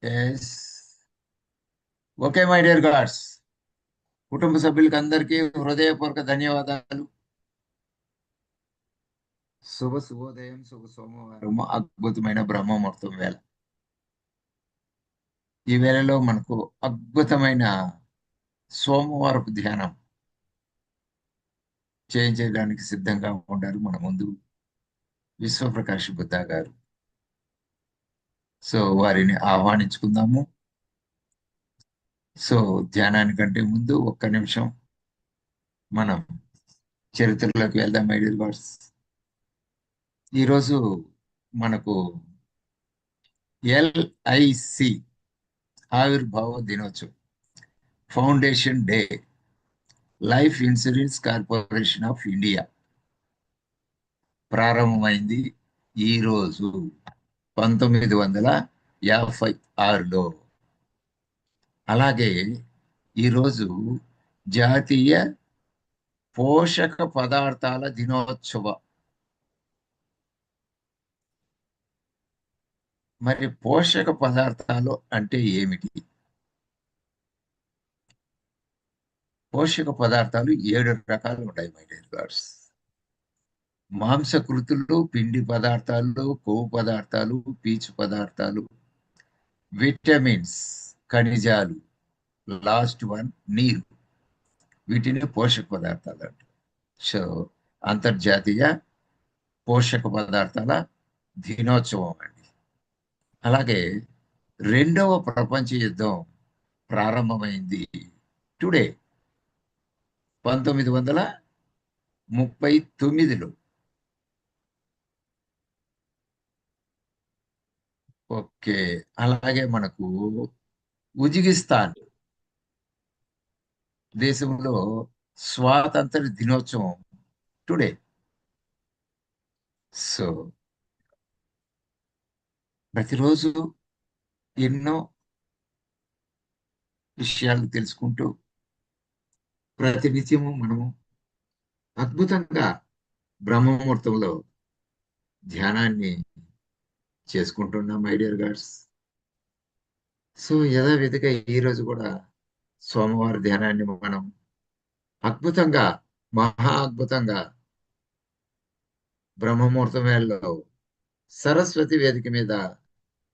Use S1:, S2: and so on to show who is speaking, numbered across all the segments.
S1: Yes. Okay my dear gods, కుటుంబ సభ్యులకి అందరికీ హృదయపూర్వక ధన్యవాదాలు. శుభోదయం, శుభ సోమవారం, అద్భుతమైన బ్రహ్మముహూర్తం వేళ. ఈ వేళలో మనకు అద్భుతమైన సోమవారపు ధ్యానం చేయించడానికి సిద్ధంగా ఉంటారు మన ముందు విశ్వప్రకాష్ బుద్ధ గారు. సో వారిని ఆహ్వానించుకుందాము. సో ధ్యానానికంటే ముందు ఒక్క నిమిషం మనం చరిత్రలోకి వెళ్దాం మై డియర్ గాడ్స్. ఈరోజు మనకు LIC ఆవిర్భావ దినోత్సవం, foundation day, life insurance corporation of India ప్రారంభమైంది ఈరోజు 1956లో. అలాగే ఈరోజు జాతీయ పోషక పదార్థాల దినోత్సవం. మరి పోషక పదార్థాలు అంటే ఏమిటి? పోషక పదార్థాలు 7 రకాలు ఉంటాయి మై డియర్ గాడ్స్. మాంసకృతులు, పిండి పదార్థాలు, కొవ్వు పదార్థాలు, పీచు పదార్థాలు, విటమిన్స్, ఖనిజాలు, లాస్ట్ వన్ నీరు. వీటిని పోషక పదార్థాలు అంటారు. సో అంతర్జాతీయ పోషక పదార్థాల దినోత్సవం అండి. అలాగే రెండవ ప్రపంచ యుద్ధం ప్రారంభమైంది టుడే 1939లో. ఓకే. అలాగే మనకు ఉజ్బెకిస్తాన్ దేశంలో స్వాతంత్ర దినోత్సవం టుడే. సో ప్రతిరోజు ఎన్నో విషయాలు తెలుసుకుంటూ ప్రతినిత్యము మనము అద్భుతంగా బ్రహ్మముహూర్తంలో ధ్యానాన్ని చేసుకుంటున్నాం మై డియర్ గాడ్స్. సో యథావిధిగా ఈరోజు కూడా సోమవారం ధ్యానాన్ని మనం అద్భుతంగా, మహా అద్భుతంగా బ్రహ్మముహూర్తం వేళలో సరస్వతి వేదిక మీద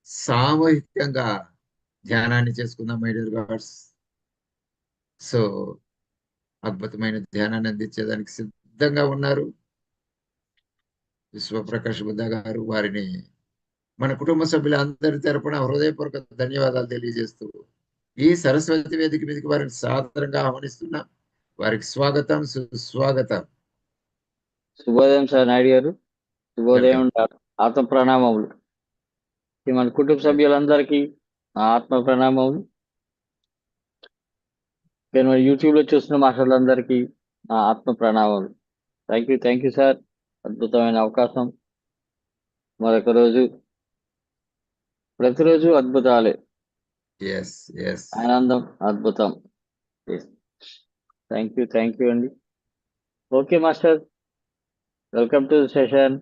S1: సామూహికంగా ధ్యానాన్ని చేసుకుందాం మై డియర్ గాడ్స్. సో అద్భుతమైన ధ్యానాన్ని అందించేదానికి సిద్ధంగా ఉన్నారు విశ్వప్రకాష్ బుద్ధ గారు. వారిని మన కుటుంబ సభ్యులందరి తరపున హృదయపూర్వక ధన్యవాదాలు తెలియజేస్తూ ఈ సరస్వతి వేదిక మీదకి వారిని సాదరంగా ఆహ్వానిస్తున్నాం. వారికి స్వాగతం, సుస్వాగతం.
S2: శుభోదయం సార్ నాయుడు గారు. శుభోదయం. ఆత్మ ప్రణామములు. మన కుటుంబ సభ్యులందరికీ నా ఆత్మ ప్రణామములు. మన యూట్యూబ్ లో చూస్తున్న మాస్టర్లందరికీ నా ఆత్మ ప్రణామములు. Thank you sir. అద్భుతమైన అవకాశం. మరొక రోజు, ప్రతిరోజు అద్భుతాలే. ఆనందం, అద్భుతం. థ్యాంక్ యూ అండి. Okay master, welcome to session.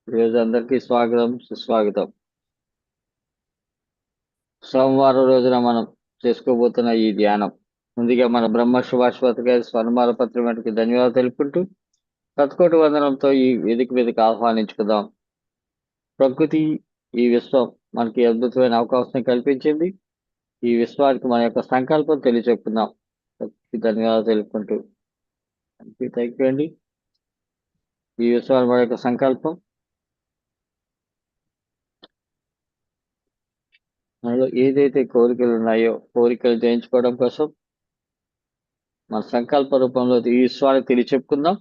S2: ఈరోజు అందరికీ స్వాగతం, సుస్వాగతం. సోమవారం రోజున మనం చేసుకోబోతున్న ఈ ధ్యానం, ముందుగా మన బ్రహ్మ సుభాష్పతి గారి స్వర్ణమాల పత్రికకి ధన్యవాదాలు తెలుపుకుంటూ శతకోటి వందనంతో ఈ వేదిక మీదకి ఆహ్వానించుకుందాం. ప్రకృతి, ఈ విశ్వం మనకి అద్భుతమైన అవకాశం కల్పించింది. ఈ విశ్వానికి మన యొక్క సంకల్పం తెలియచెప్పుకుందాం. ధన్యవాదాలు తెలుపుకుంటూ థ్యాంక్ యూ అండి. ఈ విశ్వానికి మన యొక్క సంకల్పం, మనలో ఏదైతే కోరికలు ఉన్నాయో కోరికలు జయించుకోవడం కోసం మన సంకల్ప రూపంలో ఈ విశ్వానికి తెలియచెప్పుకుందాం.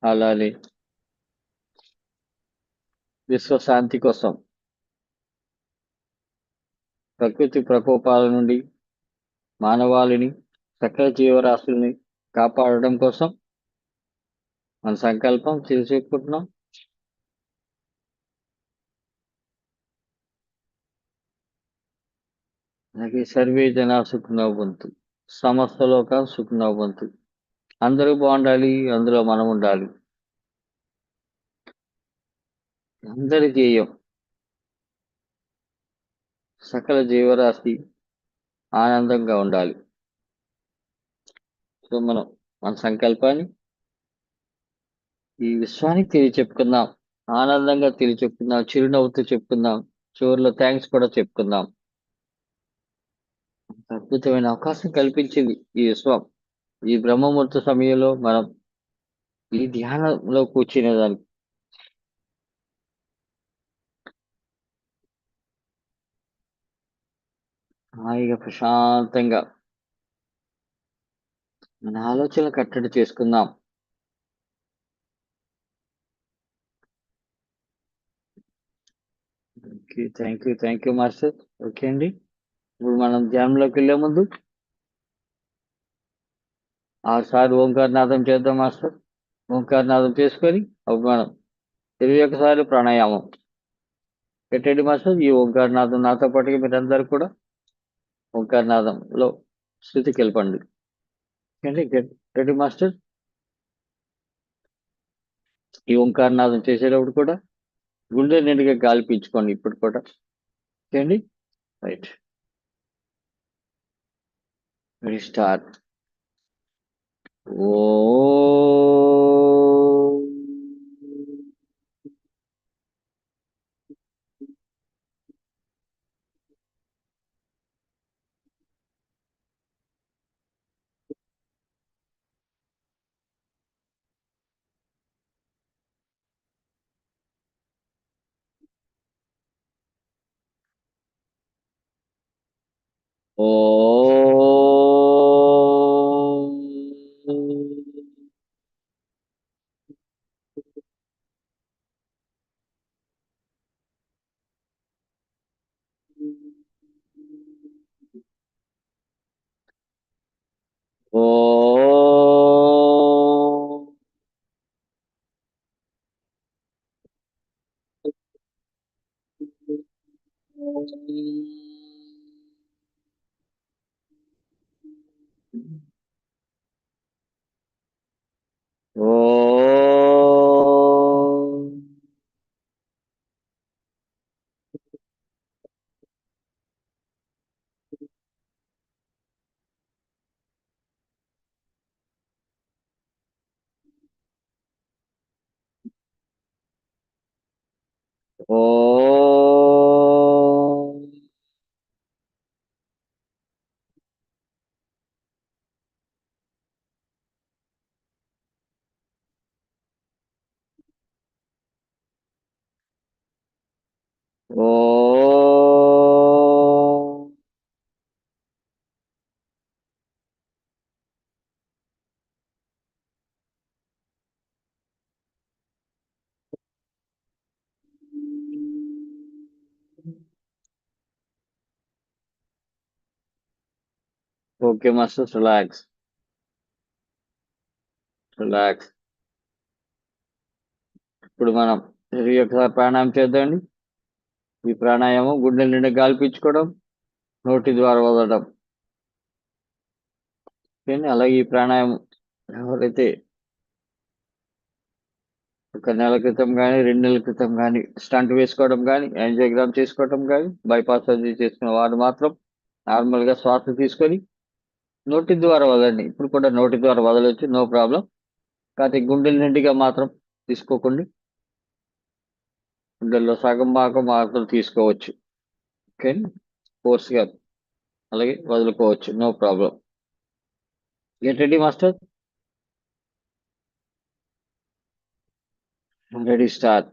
S2: అలానే విశ్వశాంతి కోసం, ప్రకృతి ప్రకోపాల నుండి మానవాళిని, సకల జీవరాశుల్ని కాపాడడం కోసం మన సంకల్పం తెలియచెప్పుకుంటున్నాం. అలాగే సర్వే జనా సుఖినో భవంతు, సమస్త లోకా సుఖినో భవంతు. అందరూ బాగుండాలి, అందులో మనం ఉండాలి. అందరి ధ్యేయం సకల జీవరాశి ఆనందంగా ఉండాలి. సో మనం మన సంకల్పాన్ని ఈ విశ్వానికి తెలియచెప్పుకుందాం. ఆనందంగా తెలియచెప్పుకుందాం. చిరునవ్వుతో చెప్పుకుందాం. చివరిలో థ్యాంక్స్ కూడా చెప్పుకుందాం. అద్భుతమైన అవకాశం కల్పించింది ఈ విశ్వం. ఈ బ్రహ్మముహూర్త సమయంలో మనం ఈ ధ్యానంలో కూర్చునేదానికి. హాయిగా ప్రశాంతంగా మన ఆలోచనలు కట్టడి చేసుకుందాం. Okay, thank you master. Okay అండి, ఇప్పుడు మనం ధ్యానంలోకి వెళ్ళే ముందు 6 సార్లు ఓంకారనాదం చేద్దాం మాస్టర్. ఓంకారనాదం చేసుకొని అప్పుడు మనం 21 సార్లు ప్రాణాయామం పెట్టండి మాస్టర్. ఈ ఓంకారనాదం నాతో పాటుగా మీరందరూ కూడా ఓంకారనాదంలో స్థితికి వెళ్ళండి. Ready master. ఈ ఓంకారనాదం చేసేటప్పుడు కూడా గుండె నిండుగా గాలి పీల్చుకోండి ఇప్పుడు కూడా. ఓకే అండి, రైట్, రెడీ స్టార్ట్. ఓ ఓ ఓ ఓ ఓ ఓ ఓకే మాస్టర్, రిలాక్స్ రిలాక్స్. ఇప్పుడు మనం ఒకసారి ప్రాణాయామం చేద్దామండి. ఈ ప్రాణాయామం గుండె నిండా గాలి పీల్చుకోవడం, నోటి ద్వారా వదలడం. ఓకేండి, అలాగే ఈ ప్రాణాయామం ఎవరైతే ఒక నెల క్రితం కానీ 2 నెలల క్రితం కానీ స్టంట్ వేసుకోవడం కానీ యాంజియోగ్రామ్ చేసుకోవడం కానీ బైపాస్ సర్జరీ చేసుకున్న వారు మాత్రం నార్మల్గా శ్వాస తీసుకొని నోటి ద్వారా వదలండి. ఇప్పుడు కూడా నోటి ద్వారా వదలవచ్చు, నో ప్రాబ్లం. కాకపోతే గుండెల నిండుగా మాత్రం తీసుకోకండి. గుండెల్లో సగం భాగం మాత్రం తీసుకోవచ్చు. ఓకే, ఫోర్స్గా అలాగే వదులుకోవచ్చు, no problem. Get ready master. Ready start.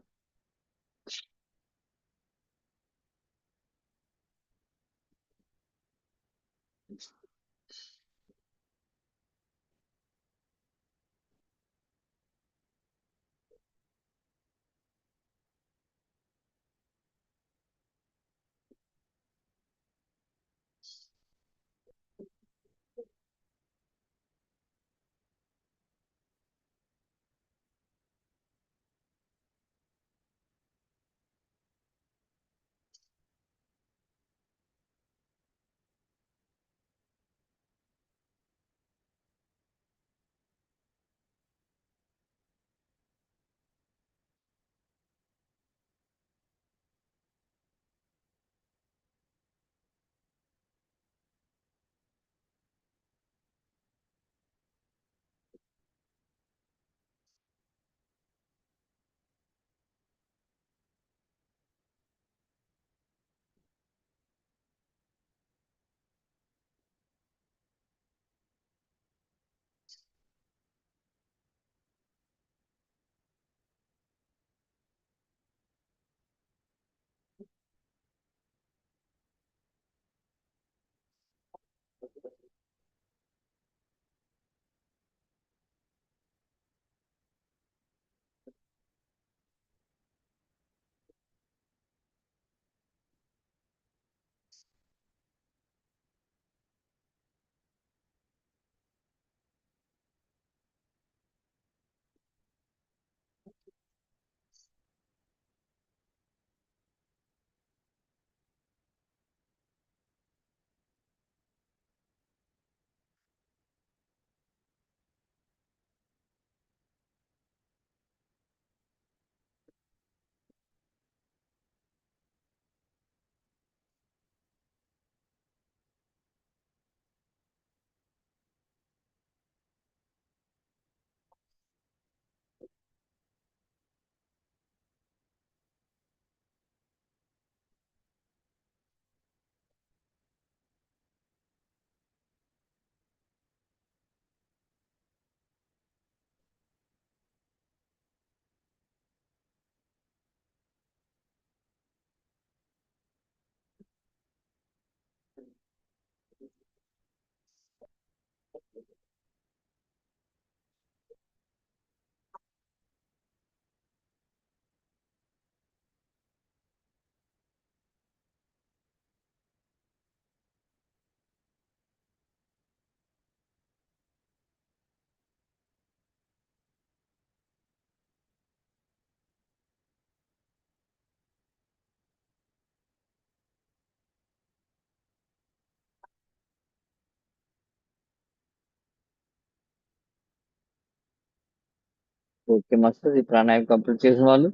S2: Okay master. ఈ ప్రాణాయామం కంప్లీట్ చేసిన వాళ్ళు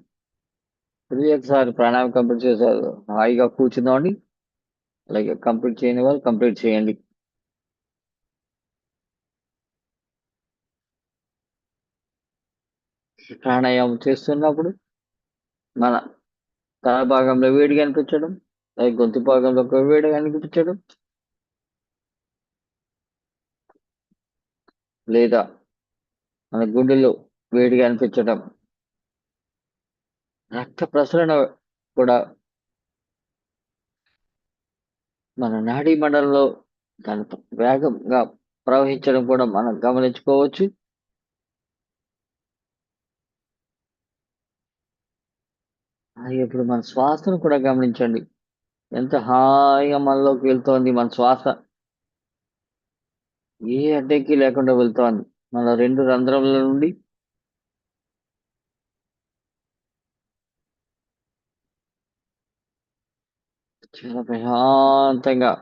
S2: ఒకసారి ప్రాణాయామం కంప్లీట్ చేశారు, హాయిగా కూర్చుందామండి. అలాగే కంప్లీట్ చేయని వాళ్ళు కంప్లీట్ చేయండి. ప్రాణాయామం చేస్తున్నప్పుడు మన తల భాగంలో వేడిగా అనిపించడం, అలాగే గొంతు భాగంలో ఒక వేడిగా అనిపించడం, లేదా మన గుండెలో వేడిగా అనిపించడం, రక్త ప్రసరణ కూడా మన నాడీ మండలంలో దాని వేగంగా ప్రవహించడం కూడా మనం గమనించుకోవచ్చు. ఇప్పుడు మన శ్వాసను కూడా గమనించండి. ఎంత హాయిగా మనలోకి వెళ్తోంది మన శ్వాస. ఏ అడ్డంకి లేకుండా వెళ్తోంది మన 2 రంధ్రముల నుండి. చాలా ప్రశాంతంగా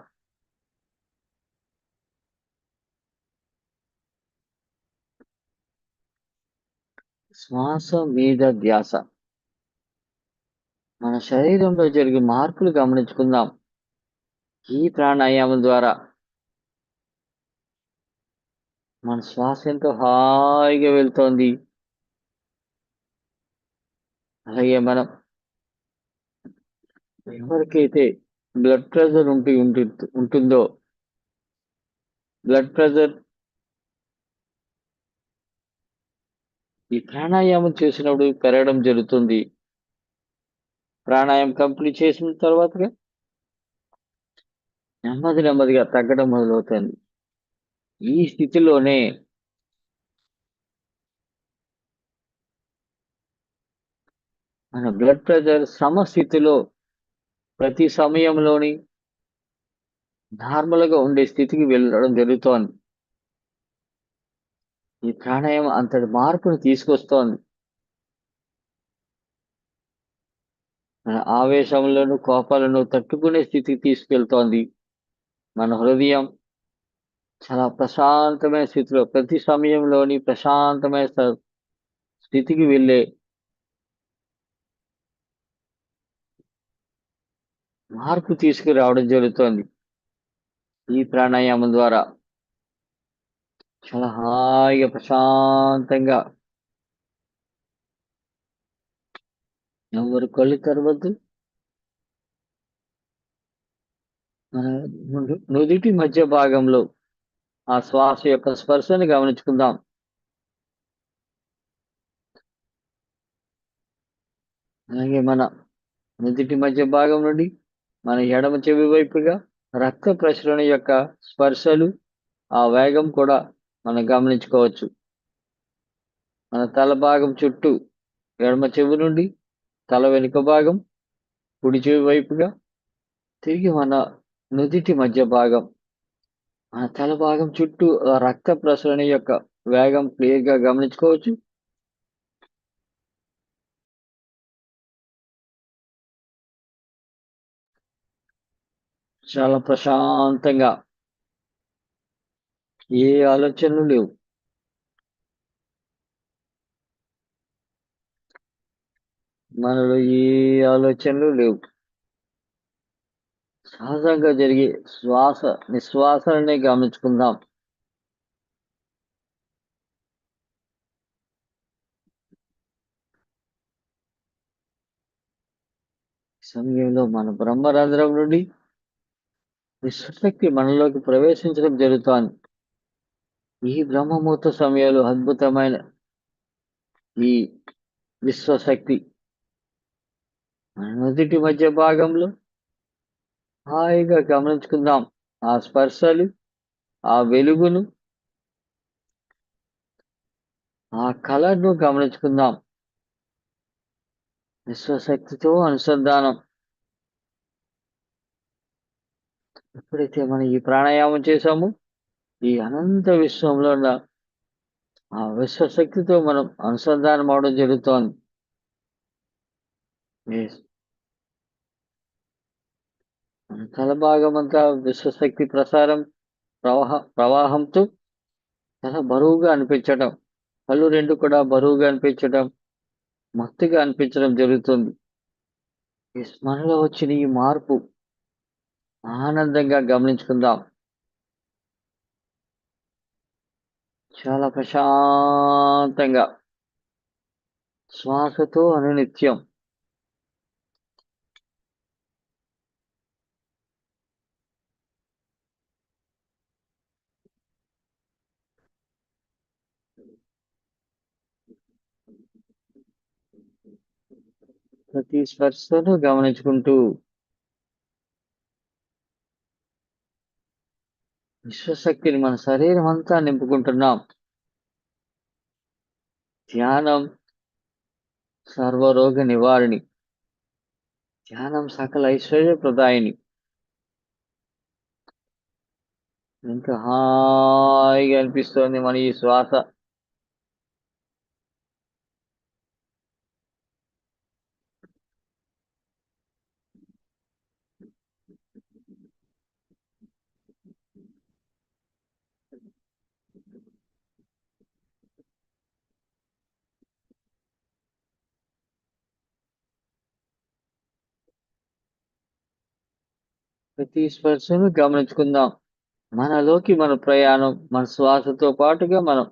S2: శ్వాస మీద ధ్యాస. మన శరీరంలో జరిగే మార్పులు గమనించుకుందాం ఈ ప్రాణాయామం ద్వారా. మన శ్వాస ఎంతో హాయిగా వెళ్తోంది. అలాగే మనం ఎవరికైతే బ్లడ్ ప్రెషర్ ఉంటుందో బ్లడ్ ప్రెషర్ ఈ ప్రాణాయామం చేసినప్పుడు పెరగడం జరుగుతుంది. ప్రాణాయామం కంప్లీట్ చేసిన తర్వాత నెమ్మదిగా తగ్గడం మొదలవుతుంది. ఈ స్థితిలోనే మన బ్లడ్ ప్రెషర్ సమస్థితిలో ప్రతి సమయంలోని నార్మల్గా ఉండే స్థితికి వెళ్ళడం జరుగుతోంది. ఈ ప్రాణాయామం అంతటి మార్పును తీసుకొస్తోంది. మన ఆవేశంలోను కోపాలను తట్టుకునే స్థితికి తీసుకెళ్తోంది. మన హృదయం చాలా ప్రశాంతమైన స్థితిలో ప్రతి సమయంలోని ప్రశాంతమైన స్థితికి వెళ్ళే మార్పు తీసుకురావడం జరుగుతోంది. ఈ ప్రాణాయామం ద్వారా చాలా హాయిగా ప్రశాంతంగా ఎవరు కళ్ళు తెరవద్దు. మన నుదిటి మధ్య భాగంలో ఆ శ్వాస యొక్క స్పర్శని గమనించుకుందాం. అలాగే మన నుదిటి మధ్య భాగం నుండి మన ఎడమ చెవి వైపుగా రక్త ప్రసరణ యొక్క స్పర్శలు, ఆ వేగం కూడా మనం గమనించుకోవచ్చు. మన తల భాగం చుట్టూ ఎడమ చెవి నుండి తల వెనుక భాగం కుడి చెవి వైపుగా, తిరిగి మన నుదిటి మధ్య భాగం మన తల భాగం చుట్టూ రక్త ప్రసరణ యొక్క వేగం క్లియర్గా గమనించుకోవచ్చు. చాలా ప్రశాంతంగా ఏ ఆలోచనలు లేవు. మనలో ఏ ఆలోచనలు లేవు. సహజంగా జరిగే నిశ్వాసనే గమనించుకుందాం. సమయంలో మన బ్రహ్మరంధ్రం నుండి విశ్వశక్తి మనలోకి ప్రవేశించడం జరుగుతోంది. ఈ బ్రహ్మముహూర్త సమయంలో అద్భుతమైన ఈ విశ్వశక్తి మన నుదిటి మధ్య భాగంలో హాయిగా గమనించుకుందాం. ఆ స్పర్శలు, ఆ వెలుగును, ఆ కలర్ను గమనించుకుందాం. విశ్వశక్తితో అనుసంధానం. ఎప్పుడైతే మనం ఈ ప్రాణాయామం చేశామో ఈ అనంత విశ్వంలో ఉన్న ఆ విశ్వశక్తితో మనం అనుసంధానం అవడం జరుగుతోంది. మన తల భాగం అంతా విశ్వశక్తి ప్రవాహంతో చాలా బరువుగా అనిపించడం, కళ్ళు రెండు కూడా బరువుగా అనిపించడం, మత్తుగా అనిపించడం జరుగుతుంది. ఈ మనలో వచ్చిన ఈ మార్పు ఆనందంగా గమనించుకుందాం. చాలా ప్రశాంతంగా శ్వాసతో అనునిత్యం ప్రతి స్పర్శను గమనించుకుంటూ విశ్వశక్తిని మన శరీరం అంతా నింపుకుంటున్నాం. ధ్యానం సర్వరోగ నివారణి. ధ్యానం సకల ఐశ్వర్య ప్రదాయిని. ఎంత హాయిగా అనిపిస్తోంది మన ఈ శ్వాస. ప్రతి స్పర్శను గమనించుకుందాం. మనలోకి మన ప్రయాణం మన శ్వాసతో పాటుగా మనం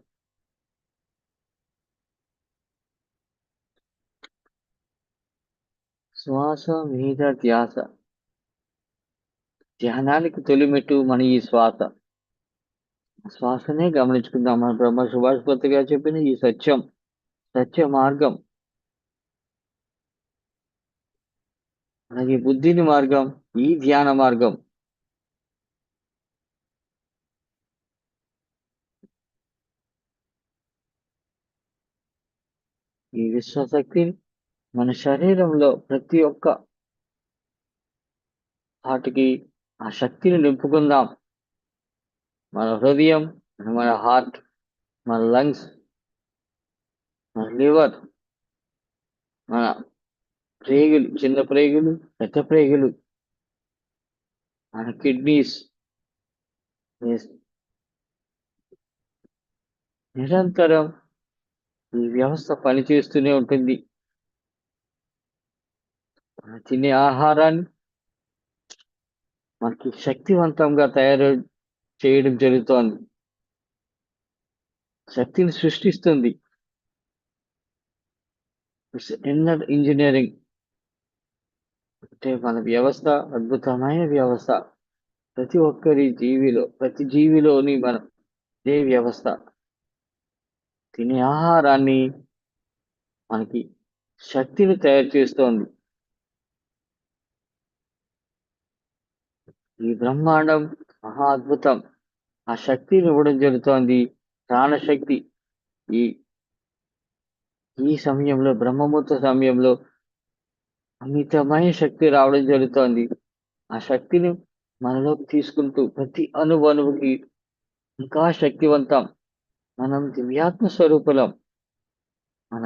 S2: శ్వాస మీద ధ్యాస. ధ్యానానికి తొలిమెట్టు మన ఈ శ్వాస. శ్వాసనే గమనించుకుందాం. మన బ్రహ్మ సుభాష్ గారు చెప్పిన ఈ సత్య మార్గం, అలాగే బుద్ధిని మార్గం, ఈ ధ్యాన మార్గం. ఈ విశ్వశక్తిని మన శరీరంలో ప్రతి ఒక్క వాటికి ఆ శక్తిని నింపుకుందాం. మన హృదయం, మన హార్ట్, మన లంగ్స్, మన లివర్, మన ప్రేగులు, చిన్న ప్రేగులు, పెద్ద ప్రేగులు, మన కిడ్నీస్. నిరంతరం ఈ వ్యవస్థ పనిచేస్తూనే ఉంటుంది. మనం తినే ఆహారాన్ని మనకి శక్తివంతంగా తయారు చేయడం జరుగుతోంది. శక్తిని సృష్టిస్తుంది. ఇన్నర్ ఇంజనీరింగ్ అంటే మన వ్యవస్థ అద్భుతమైన వ్యవస్థ. ప్రతి ఒక్కరి ప్రతి జీవిలోని మనం ఇదే వ్యవస్థ. తినే ఆహారాన్ని మనకి శక్తిని తయారు చేస్తోంది. ఈ బ్రహ్మాండం మహా అద్భుతం. ఆ శక్తిని ఇవ్వడం జరుగుతోంది. ప్రాణశక్తి. ఈ ఈ సమయంలో బ్రహ్మముహూర్త సమయంలో అమితమైన శక్తి రావడం జరుగుతోంది. ఆ శక్తిని మనలోకి తీసుకుంటూ ప్రతి అణువుకి ఇంకా శక్తివంతం. మనం దివ్యాత్మ స్వరూపులం. మన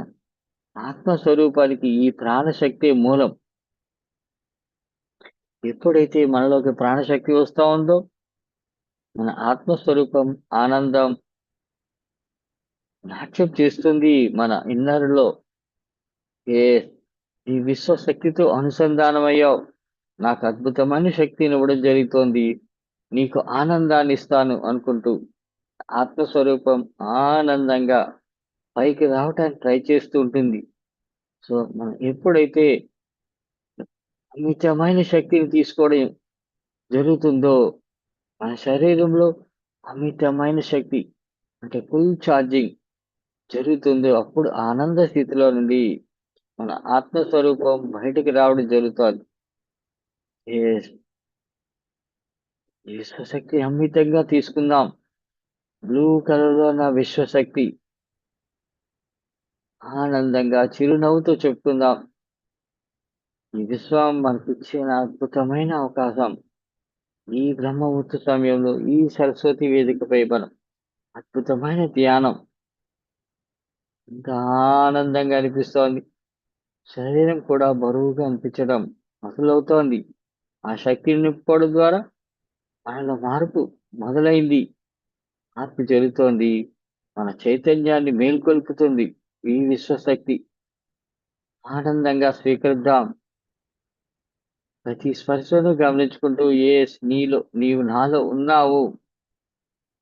S2: ఆత్మస్వరూపానికి ఈ ప్రాణశక్తి మూలం. ఎప్పుడైతే మనలోకి ప్రాణశక్తి వస్తూ ఉందో మన ఆత్మస్వరూపం ఆనందం నాట్యం చేస్తుంది మన ఇన్నర్లో. ఏ ఈ విశ్వశక్తితో అనుసంధానమయ్యావు. నాకు అద్భుతమైన శక్తిని ఇవ్వడం జరుగుతోంది. నీకు ఆనందాన్ని ఇస్తాను అనుకుంటూ ఆత్మస్వరూపం ఆనందంగా పైకి రావటానికి ట్రై చేస్తూ ఉంటుంది. సో మనం ఎప్పుడైతే అమితమైన శక్తిని తీసుకోవడం జరుగుతుందో మన శరీరంలో అమితమైన శక్తి అంటే ఫుల్ ఛార్జింగ్ జరుగుతుందో అప్పుడు ఆనంద స్థితిలో నుండి మన ఆత్మస్వరూపం బయటికి రావడం జరుగుతుంది. ఈ విశ్వశక్తి అమితంగా తీసుకుందాం. బ్లూ కలర్ లో ఉన్న విశ్వశక్తి ఆనందంగా చిరునవ్వుతో చెప్పుకుందాం. ఈ విశ్వం మనకిచ్చిన అద్భుతమైన అవకాశం. ఈ బ్రహ్మముహూర్త సమయంలో ఈ సరస్వతి వేదికపై మనం అద్భుతమైన ధ్యానం. ఎంత ఆనందంగా అనిపిస్తోంది. శరీరం కూడా బరువుగా అనిపించడం మొదలవుతోంది. ఆ శక్తిని నింపుకోవడం ద్వారా మనలో మార్పు మొదలైంది. మార్పు జరుగుతోంది. మన చైతన్యాన్ని మేల్కొల్పుతుంది ఈ విశ్వశక్తి. ఆనందంగా స్వీకరిద్దాం. ప్రతి స్పర్శను గమనించుకుంటూ నీవు నాలో ఉన్నావు.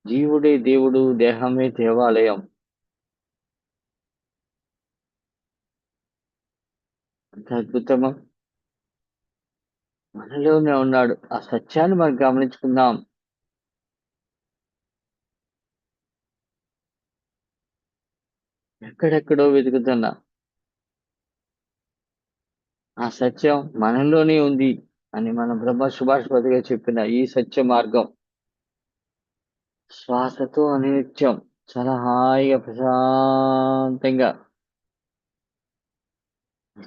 S2: జీవుడే దేవుడు, దేహమే దేవాలయం. అంత అద్భుతమా! మనలోనే ఉన్నాడు. ఆ సత్యాన్ని మనం గమనించుకుందాం. ఎక్కడెక్కడో వెతుకుతున్నా ఆ సత్యం మనలోనే ఉంది అని మన బ్రహ్మ సుభాషిపతి గారు చెప్పిన ఈ సత్య మార్గం శ్వాసతో అనిత్యం చాలా హాయిగా ప్రశాంతంగా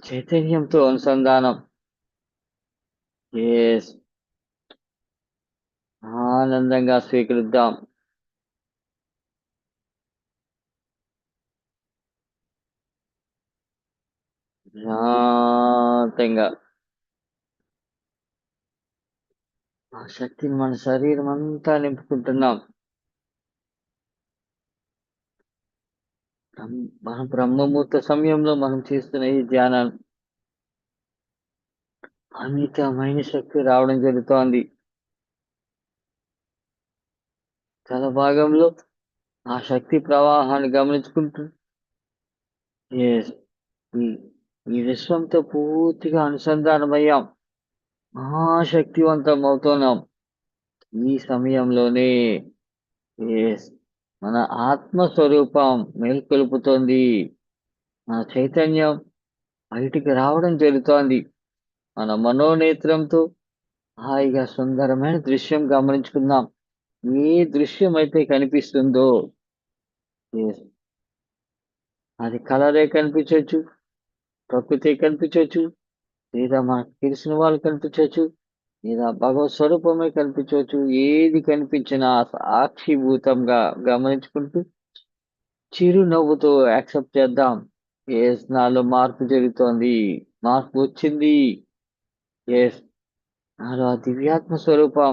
S2: చైతన్యంతో అనుసంధానం. ఎస్, ఆనందంగా స్వీకరిద్దాం. శాంతంగా ఆ శక్తిని మన శరీరం అంతా నింపుకుంటున్నాం. మన బ్రహ్మముహూర్త సమయంలో మనం చేస్తున్న ఈ ధ్యానం అమితమైన శక్తి రావడం జరుగుతోంది. తల భాగంలో ఆ శక్తి ప్రవాహాన్ని గమనించుకుంటూ ఎస్, ఈ ఈ విశ్వంతో పూర్తిగా అనుసంధానమయ్యాం. మహాశక్తివంతం అవుతున్నాం. ఈ సమయంలోనే ఎస్, మన ఆత్మస్వరూపం మేల్కొలుపుతోంది. మన చైతన్యం బయటికి రావడం జరుగుతోంది. మన మనోనేత్రంతో హాయిగా సుందరమైన దృశ్యం గమనించుకుందాం. ఏ దృశ్యం అయితే కనిపిస్తుందో ఎస్, అది కలరే కనిపించవచ్చు, ప్రకృతి కనిపించవచ్చు, లేదా మనకు తెలిసిన వాళ్ళు కనిపించవచ్చు, లేదా భగవత్ స్వరూపమే కనిపించవచ్చు. ఏది కనిపించినా సాక్షిభూతంగా గమనించుకుంటూ చిరునవ్వుతో యాక్సెప్ట్ చేద్దాం. ఎస్, నాలో మార్పు జరుగుతోంది, మార్పు వచ్చింది. ఎస్, నాలో ఆ దివ్యాత్మ స్వరూపం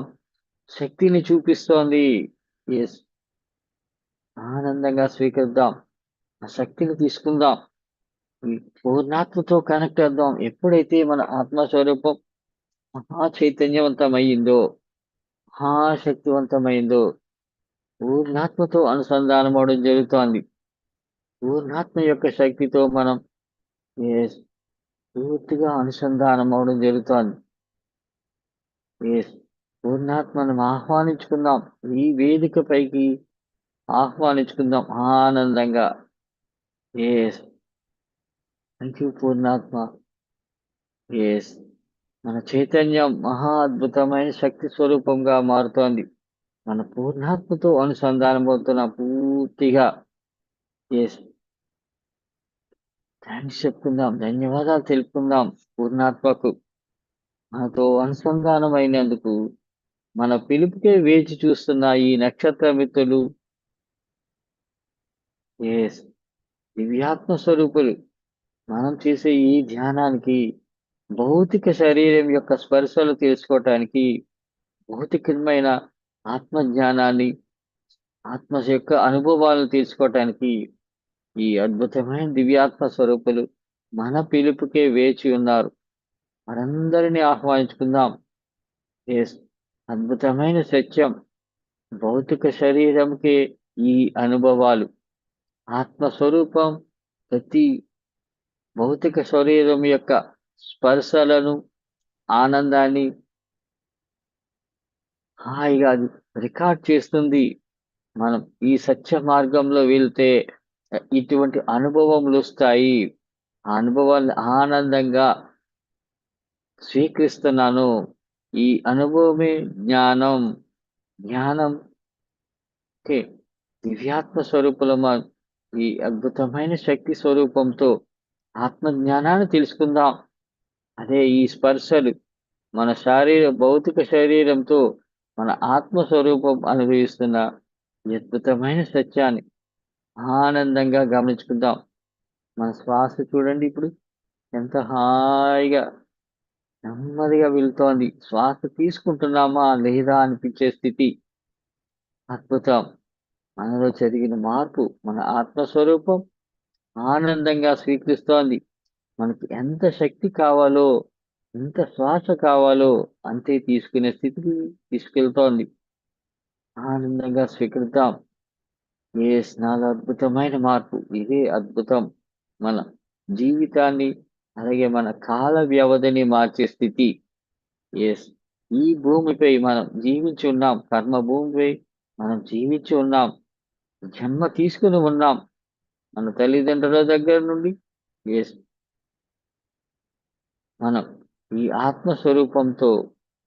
S2: శక్తిని చూపిస్తోంది. ఎస్, ఆనందంగా స్వీకరిద్దాం. ఆ శక్తిని తీసుకుందాం. ఈ పూర్ణాత్మతో కనెక్ట్ అవుదాం. ఎప్పుడైతే మన ఆత్మస్వరూపం మహా చైతన్యవంతమైందో, మహాశక్తివంతమైందో, పూర్ణాత్మతో అనుసంధానం అవడం జరుగుతోంది. పూర్ణాత్మ యొక్క శక్తితో మనం ఎస్, పూర్తిగా అనుసంధానం అవడం జరుగుతోంది. ఎస్, పూర్ణాత్మను ఆహ్వానించుకుందాం. ఈ వేదిక పైకి ఆహ్వానించుకుందాం ఆనందంగా. ఎస్, థ్యాంక్ యూ పూర్ణాత్మ. ఎస్, మన చైతన్యం మహా అద్భుతమైన శక్తి స్వరూపంగా మారుతోంది. మన పూర్ణాత్మతో అనుసంధానం అవుతున్నాం పూర్తిగా. ఎస్, థ్యాంక్స్ చెప్పుకుందాం, ధన్యవాదాలు తెలుపుకుందాం పూర్ణాత్మకు. మనతో అనుసంధానమైనందుకు, మన పిలుపుకే వేచి చూస్తున్న ఈ నక్షత్ర మిత్రులు ఎస్, దివ్యాత్మ స్వరూపులు. మనం చేసే ఈ ధ్యానానికి భౌతిక శరీరం యొక్క స్పర్శలు తెలుసుకోవటానికి, భౌతికమైన ఆత్మజ్ఞానాన్ని, ఆత్మ యొక్క అనుభవాలను తీసుకోవటానికి ఈ అద్భుతమైన దివ్యాత్మ స్వరూపులు మన పిలుపుకే వేచి ఉన్నారు. మనందరినీ ఆహ్వానించుకుందాం. ఎస్, అద్భుతమైన సత్యం. భౌతిక శరీరంకే ఈ అనుభవాలు. ఆత్మస్వరూపం ప్రతి భౌతిక శరీరం యొక్క స్పర్శలను, ఆనందాన్ని హాయిగా అది రికార్డ్ చేస్తుంది. మనం ఈ సత్య మార్గంలో వెళ్తే ఇటువంటి అనుభవములు వస్తాయి. ఆ అనుభవాన్ని ఆనందంగా స్వీకరిస్తున్నాను. ఈ అనుభవమే జ్ఞానం. జ్ఞానం కే దివ్యాత్మ స్వరూపులమా ఈ అద్భుతమైన శక్తి స్వరూపంతో ఆత్మ జ్ఞానాన్ని తెలుసుకుందాం. అదే ఈ స్పర్శలు మన భౌతిక శరీరంతో మన ఆత్మ స్వరూపం అనుభవిస్తున్న ఈ అద్భుతమైన సత్యాన్ని ఆనందంగా గమనించుకుందాం. మన శ్వాస చూడండి ఇప్పుడు ఎంత హాయిగా నెమ్మదిగా వెళ్తోంది. శ్వాస తీసుకుంటున్నామా లేదా అనిపించే స్థితి. అద్భుతం. మనలో జరిగిన మార్పు మన ఆత్మస్వరూపం ఆనందంగా స్వీకరిస్తోంది. మనకి ఎంత శక్తి కావాలో, ఎంత శ్వాస కావాలో అంతే తీసుకునే స్థితికి తీసుకెళ్తోంది. ఆనందంగా స్వీకరిద్దాం. నాలో అద్భుతమైన మార్పు. ఇదే అద్భుతం. మన జీవితాన్ని, అలాగే మన కాల వ్యవధిని మార్చే స్థితి. యెస్. ఈ భూమిపై మనం జీవించి ఉన్నాం. కర్మ భూమిపై మనం జీవించి ఉన్నాం. జన్మ తీసుకొని ఉన్నాం. మన తల్లిదండ్రుల దగ్గర నుండి. యెస్. మనం ఈ ఆత్మ స్వరూపంతో,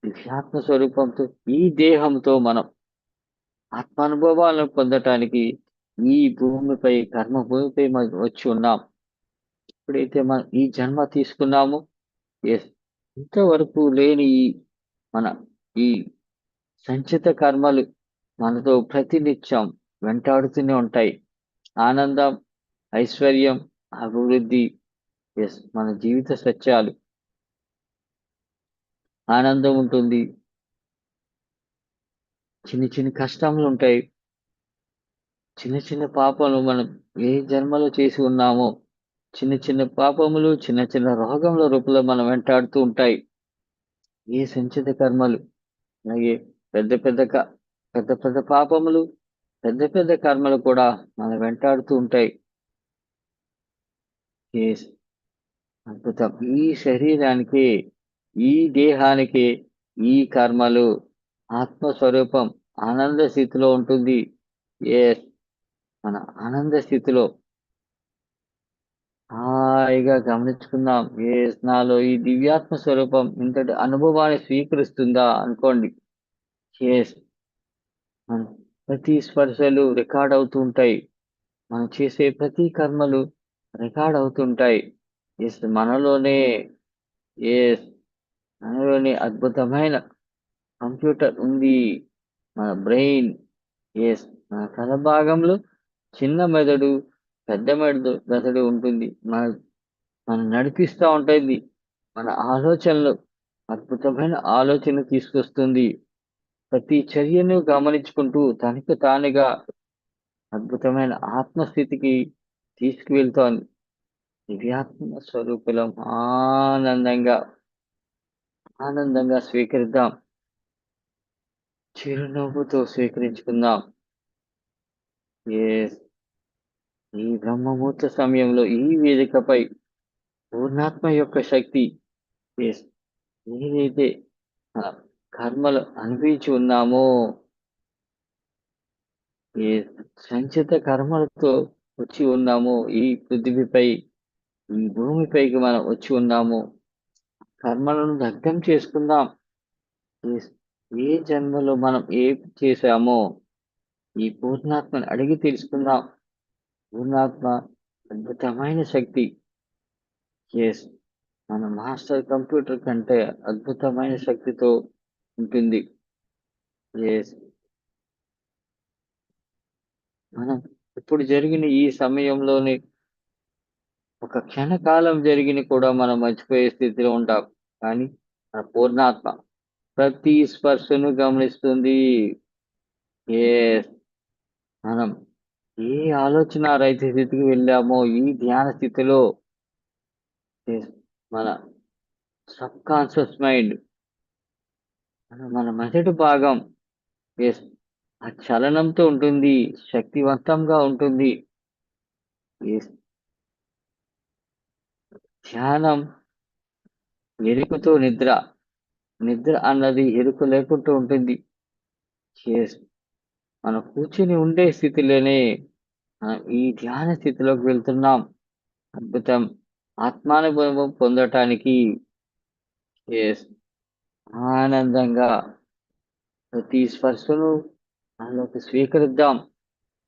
S2: దివ్యాత్మ స్వరూపంతో, ఈ దేహంతో మనం ఆత్మానుభవాలను పొందటానికి ఈ భూమిపై, కర్మ భూమిపై మనం వచ్చి ఉన్నాం. ఎప్పుడైతే మనం ఈ జన్మ తీసుకున్నామో, యెస్, ఇంతవరకు లేని మన ఈ సంచిత కర్మలు మనతో ప్రతినిత్యం వెంటాడుతూనే ఉంటాయి. ఆనందం, ఐశ్వర్యం, అభివృద్ధి, యెస్, మన జీవిత సత్యాలు. ఆనందం ఉంటుంది. చిన్న చిన్న కష్టములుంటాయి. చిన్న చిన్న పాపాలు మనం ఏ జన్మలో చేసి ఉన్నామో, చిన్న చిన్న పాపములు, చిన్న చిన్న రోగముల రూపంలో మనం వెంటాడుతూ ఉంటాయి. ఏ సంచిత కర్మలు, అలాగే పెద్ద పెద్ద క పెద్ద పెద్ద పాపములు, పెద్ద పెద్ద కర్మలు కూడా మనం వెంటాడుతూ ఉంటాయి. యెస్. అద్భుతం. ఈ శరీరానికి, ఈ దేహానికి, ఈ కర్మలు ఆత్మస్వరూపం ఆనంద స్థితిలో ఉంటుంది. యెస్. మన ఆనంద స్థితిలో హాయిగా గమనించుకుందాం. యెస్, నాలో ఈ దివ్యాత్మ స్వరూపం ఇంతటి అనుభవాన్ని స్వీకరిస్తుందా అనుకోండి. యెస్. మన ప్రతి స్పర్శలు రికార్డ్ అవుతూ ఉంటాయి. మనం చేసే ప్రతి కర్మలు రికార్డ్ అవుతుంటాయి. యెస్. యెస్, మనలోనే అద్భుతమైన కంప్యూటర్ ఉంది. మన బ్రెయిన్. యెస్. మన తల భాగంలో చిన్న మెదడు, పెద్ద మెదడు ఉంటుంది. మనం నడిపిస్తా ఉంటుంది. మన ఆలోచనలు అద్భుతమైన ఆలోచన తీసుకొస్తుంది. ప్రతి చర్యను గమనించుకుంటూ తనకు తానుగా అద్భుతమైన ఆత్మస్థితికి తీసుకువెళ్తోంది. దివ్యాత్మ స్వరూపులం ఆనందంగా స్వీకరిద్దాం. చిరునవ్వుతో స్వీకరించుకుందాం. ఎస్. ఈ బ్రహ్మముహూర్త సమయంలో ఈ వేదికపై పూర్ణాత్మ యొక్క శక్తి, ఎస్, ఏదైతే మన కర్మలు అనుభవించి ఉన్నామో, ఏ సంచిత కర్మలతో వచ్చి ఉన్నామో, ఈ పృథివీపై, ఈ భూమిపైకి మనం వచ్చి ఉన్నాము. కర్మలను దగ్ధం చేసుకుందాం. ఎస్. ఏ జన్మలో మనం ఏం చేశామో ఈ పూర్ణాత్మని అడిగి తెలుసుకుందాం. పూర్ణాత్మ అద్భుతమైన శక్తి. ఎస్. మన మాస్టర్ కంప్యూటర్ కంటే అద్భుతమైన శక్తితో ఉంటుంది. ఎస్. మనం ఇప్పుడు జరిగిన ఈ సమయంలోనే ఒక క్షణకాలం జరిగిన కూడా మనం మర్చిపోయే స్థితిలో ఉంటాం. కానీ మన పూర్ణాత్మ ప్రతి స్పర్శను గమనిస్తుంది. ఎస్. మనం ఏ ఆలోచన రహిత స్థితికి వెళ్ళామో ఈ ధ్యాన స్థితిలో, ఎస్, మన సబ్ కాన్షియస్ మైండ్, మన మెదడు భాగం, ఎస్, ఆ చలనంతో ఉంటుంది. శక్తివంతంగా ఉంటుంది. ఎస్. ధ్యానం ఎరుకతో నిద్ర. నిద్ర అన్నది ఎరుక లేకుండా ఉంటుంది. ఎస్. మనం కూర్చుని ఉండే స్థితిలోనే మనం ఈ ధ్యాన స్థితిలోకి వెళ్తున్నాం. అద్భుతం. ఆత్మానుభవం పొందటానికి, ఎస్, ఆనందంగా ప్రతి స్పర్శను నాలోకి స్వీకరిద్దాం.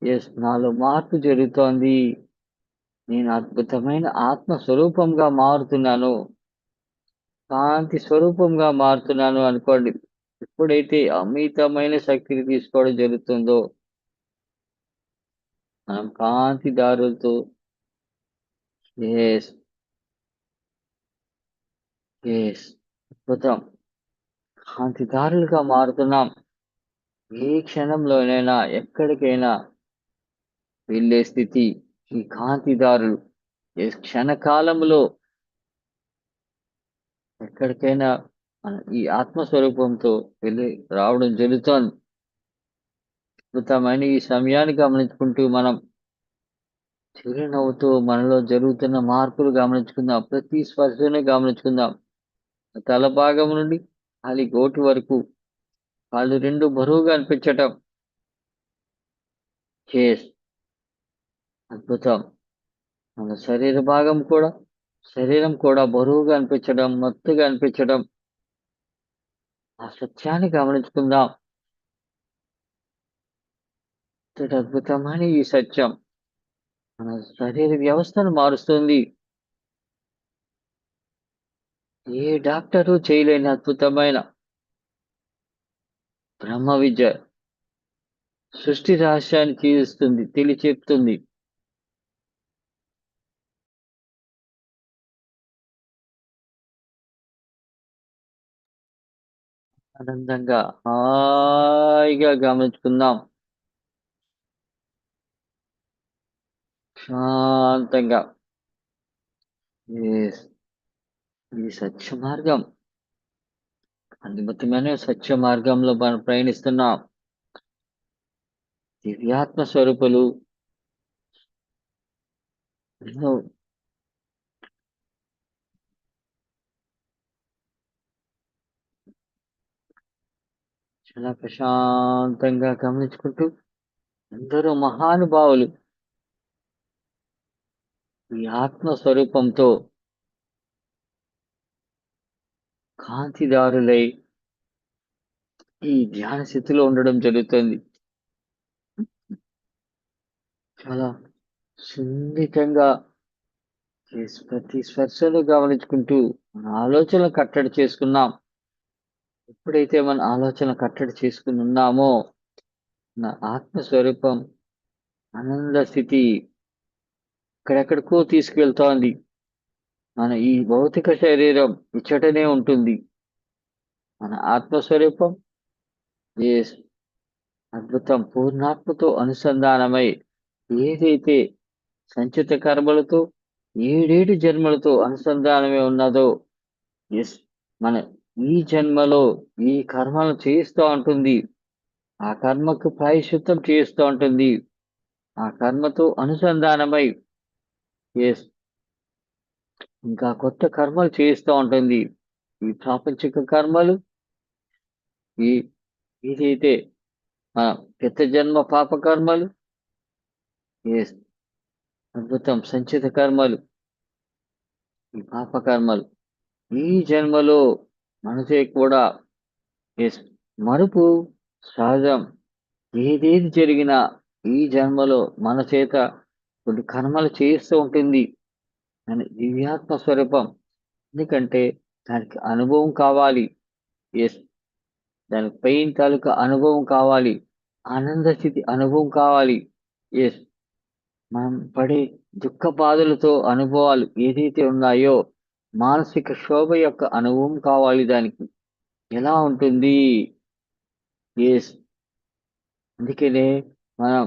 S2: ఎస్, నాలో మార్పు జరుగుతోంది. నేను అద్భుతమైన ఆత్మ స్వరూపంగా మారుతున్నాను. కాంతి స్వరూపంగా మారుతున్నాను అనుకోండి. ఎప్పుడైతే అమితమైన శక్తిని తీసుకోవడం జరుగుతుందో, మనం కాంతి దారులతో, ఎస్, ఎస్, అద్భుతం, కాంతి దారులుగా మారుతున్నాం. ఏ క్షణంలోనైనా, ఎక్కడికైనా వెళ్ళే స్థితి, ఈ కాంతిదారులు క్షణకాలంలో ఎక్కడికైనా మన ఈ ఆత్మస్వరూపంతో వెళ్ళి రావడం జరుగుతోంది. అద్భుతమైన ఈ సమయాన్ని గమనించుకుంటూ మనం చిరునవ్వుతూ మనలో జరుగుతున్న మార్పులు గమనించుకుందాం. ప్రతి స్పర్శను గమనించుకుందాం. తల భాగం నుండి కాలి గోటి వరకు కాళ్ళు రెండు బరువుగా అనిపించటం. చేస్ అద్భుతం. మన శరీరం కూడా బరువుగా అనిపించడం, మత్తుగా అనిపించడం. ఆ సత్యాన్ని గమనించుకుందాం. ఇంతటి అద్భుతమైన ఈ సత్యం మన శరీర వ్యవస్థను మారుస్తుంది. ఏ డాక్టరు చేయలేని అద్భుతమైన బ్రహ్మ విద్య సృష్టి రహస్యాన్ని తెలియచెప్తుంది. ఆనందంగా హాయిగా గమనించుకుందాం. శాంతంగా. Yes. ఈ సత్య మార్గం అద్భుతమైన సత్య మార్గంలో మనం ప్రయాణిస్తున్నాం. దివ్యాత్మ స్వరూపులు ఎన్నో చాలా ప్రశాంతంగా గమనించుకుంటూ ఎందరో మహానుభావులు ఈ ఆత్మ స్వరూపంతో కాంతిదారులై ఈ ధ్యాన స్థితిలో ఉండడం జరుగుతుంది. చాలా సున్నితంగా ప్రతి స్పర్శను గమనించుకుంటూ మన ఆలోచనలు కట్టడి చేసుకున్నాం. ఎప్పుడైతే మన ఆలోచన కట్టడి చేసుకుని ఉన్నామో నా ఆత్మస్వరూపం ఆనంద స్థితి ఎక్కడెక్కడికో తీసుకువెళ్తోంది. మన ఈ భౌతిక శరీరం ఇచ్చటనే ఉంటుంది. మన ఆత్మస్వరూపం ఏ అద్భుతం పూర్ణాత్మతో అనుసంధానమై ఏదైతే సంచిత కర్మలతో 7 జన్మలతో అనుసంధానమే ఉన్నదో ఎస్ మన ఈ జన్మలో ఈ కర్మలు చేస్తూ ఉంటుంది. ఆ కర్మకు ప్రాయశ్చిత్తం చేస్తూ ఉంటుంది. ఆ కర్మతో అనుసంధానమై ఎస్ ఇంకా కొత్త కర్మలు చేస్తూ ఉంటుంది. ఈ ప్రాపంచిక కర్మలు ఈ ఏదైతే మన గత జన్మ పాప కర్మలు ఎస్ అద్భుతం సంచిత కర్మలు ఈ పాప కర్మలు ఈ జన్మలో మనసే కూడా ఎస్ మరుపు సహజం. ఏదేది జరిగినా ఈ జన్మలో మన చేత కొన్ని కర్మలు చేస్తూ ఉంటుంది అని దివ్యాత్మ స్వరూపం. ఎందుకంటే దానికి అనుభవం కావాలి. ఎస్ దానికి పెయిన్ తాలూకా అనుభవం కావాలి. ఆనంద స్థితి అనుభవం కావాలి. ఎస్ మనం పడే దుఃఖ బాధలతో అనుభవాలు ఏదైతే ఉన్నాయో మానసిక శోభ యొక్క అనుభవం కావాలి. దానికి ఎలా ఉంటుంది? ఎస్ అందుకనే మనం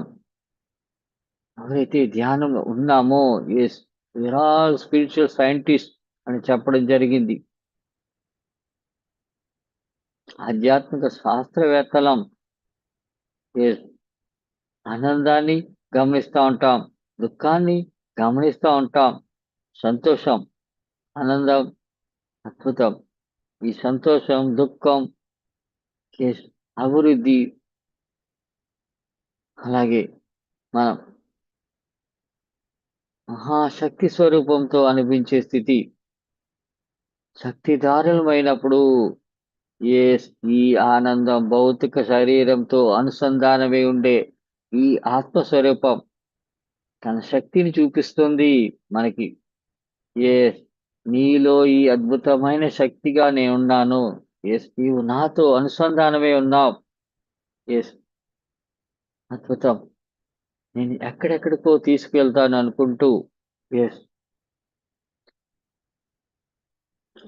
S2: ఎవరైతే ధ్యానంలో ఉన్నామో yes we are all spiritual scientist అని చెప్పడం జరిగింది. ఆధ్యాత్మిక శాస్త్రవేత్తలం. ఎస్ ఆనందాన్ని గమనిస్తూ ఉంటాం, దుఃఖాన్ని గమనిస్తూ ఉంటాం. సంతోషం, ఆనందం, అద్భుతం. ఈ సంతోషం, దుఃఖం, ఎస్ అభివృద్ధి, అలాగే మనం మహాశక్తి స్వరూపంతో అనిపించే స్థితి. శక్తిధారులమైనప్పుడు ఎస్ ఈ ఆనందం భౌతిక శరీరంతో అనుసంధానమై ఉండే ఈ ఆత్మస్వరూపం తన శక్తిని చూపిస్తుంది మనకి. ఎస్ నీలో ఈ అద్భుతమైన శక్తిగా నేనున్నాను. ఎస్ నీవు నాతో అనుసంధానమై ఉన్నావు. ఎస్ అద్భుతం. నేను ఎక్కడెక్కడికో తీసుకెళ్తాను అనుకుంటూ ఎస్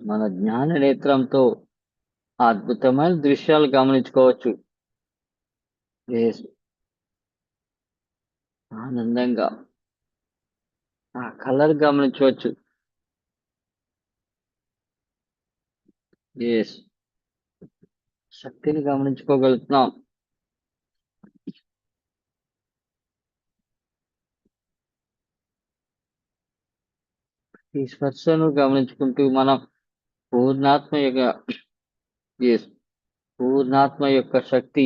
S2: మన జ్ఞాన నేత్రంతో ఆ అద్భుతమైన దృశ్యాలు గమనించుకోవచ్చు. ఎస్ ఆనందంగా ఆ కలర్ గమనించవచ్చు. ఎస్, శక్తిని గమనించుకోగలుగుతున్నాం. ఈ స్పర్శను గమనించుకుంటూ మనం పూర్ణాత్మ యొక్క ఎస్ పూర్ణాత్మ యొక్క శక్తి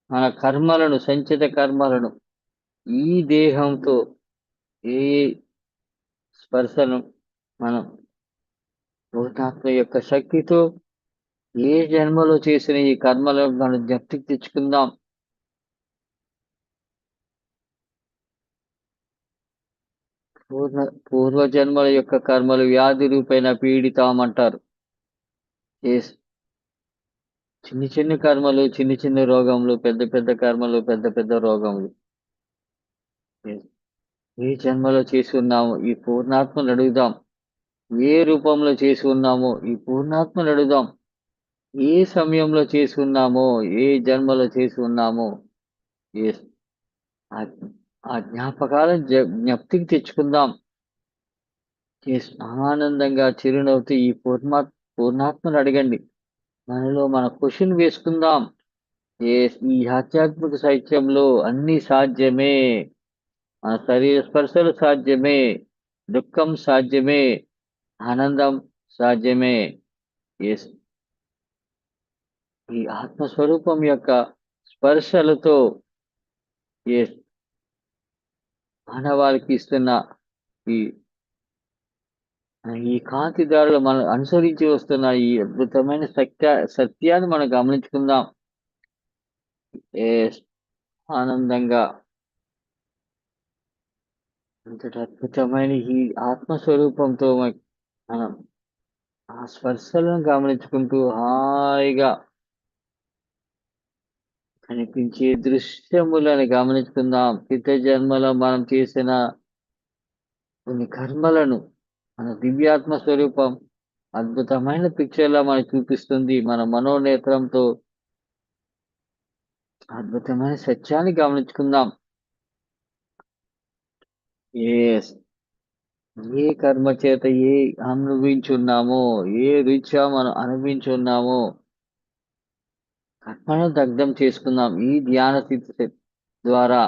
S2: మన కర్మలను, సంచిత కర్మలను ఈ దేహంతో ఏ స్పర్శను మనం పూర్ణాత్మ యొక్క శక్తితో ఏ జన్మలో చేసిన ఈ కర్మలను మనం జ్ఞప్తికి తెచ్చుకుందాం. పూర్వజన్మల యొక్క కర్మలు వ్యాధి రూపేణ పీడితామంటారు. ఎస్, చిన్ని చిన్ని కర్మలు, చిన్ని చిన్ని రోగములు, పెద్ద పెద్ద కర్మలు, పెద్ద పెద్ద రోగములు. ఎస్, ఏ జన్మలో చేసి ఉన్నాము ఈ పూర్ణాత్మను అడుగుదాం. ఏ రూపంలో చేసి ఉన్నామో ఈ పూర్ణాత్మను అడుగుదాం. ఏ సమయంలో చేసి ఉన్నామో, ఏ జన్మలో చేసి ఉన్నామో ఎస్, ఆ ఆ జ్ఞాపకాలను జ్ఞప్తికి తెచ్చుకుందాం. ఎస్, ఆనందంగా చిరునవ్వుతూ ఈ పూర్ణాత్మను అడగండి. మనలో మన క్వశ్చన్ వేసుకుందాం. ఎస్, ఈ ఆధ్యాత్మిక సాహిత్యంలో అన్ని సాధ్యమే. మన శరీర స్పర్శలు సాధ్యమే, దుఃఖం సాధ్యమే, ఆనందం సాధ్యమే. ఎస్, ఈ ఆత్మస్వరూపం యొక్క స్పర్శలతో ఎస్ మానవాళికి ఇస్తున్న ఈ ఈ కాంతిదారులు మనం అనుసరించి వస్తున్న ఈ అద్భుతమైన సత్యాన్ని మనం గమనించుకుందాం. ఎస్, ఆనందంగా అంతటి అద్భుతమైన ఈ ఆత్మస్వరూపంతో మనం ఆ స్పర్శలను గమనించుకుంటూ హాయిగా కనిపించే దృశ్యములను గమనించుకుందాం. గత జన్మలో మనం చేసిన కొన్ని కర్మలను మన దివ్యాత్మ స్వరూపం అద్భుతమైన పిక్చర్లా మనకు చూపిస్తుంది. మన మనోనేత్రంతో అద్భుతమైన సత్యాన్ని గమనించుకుందాం. ఎస్, ఏ కర్మ చేత ఏ అనుభవించున్నామో, ఏ రీత్యా మనం అనుభవించున్నామో కర్మను దగ్ధం చేసుకుందాం ఈ ధ్యాన స్థితి ద్వారా.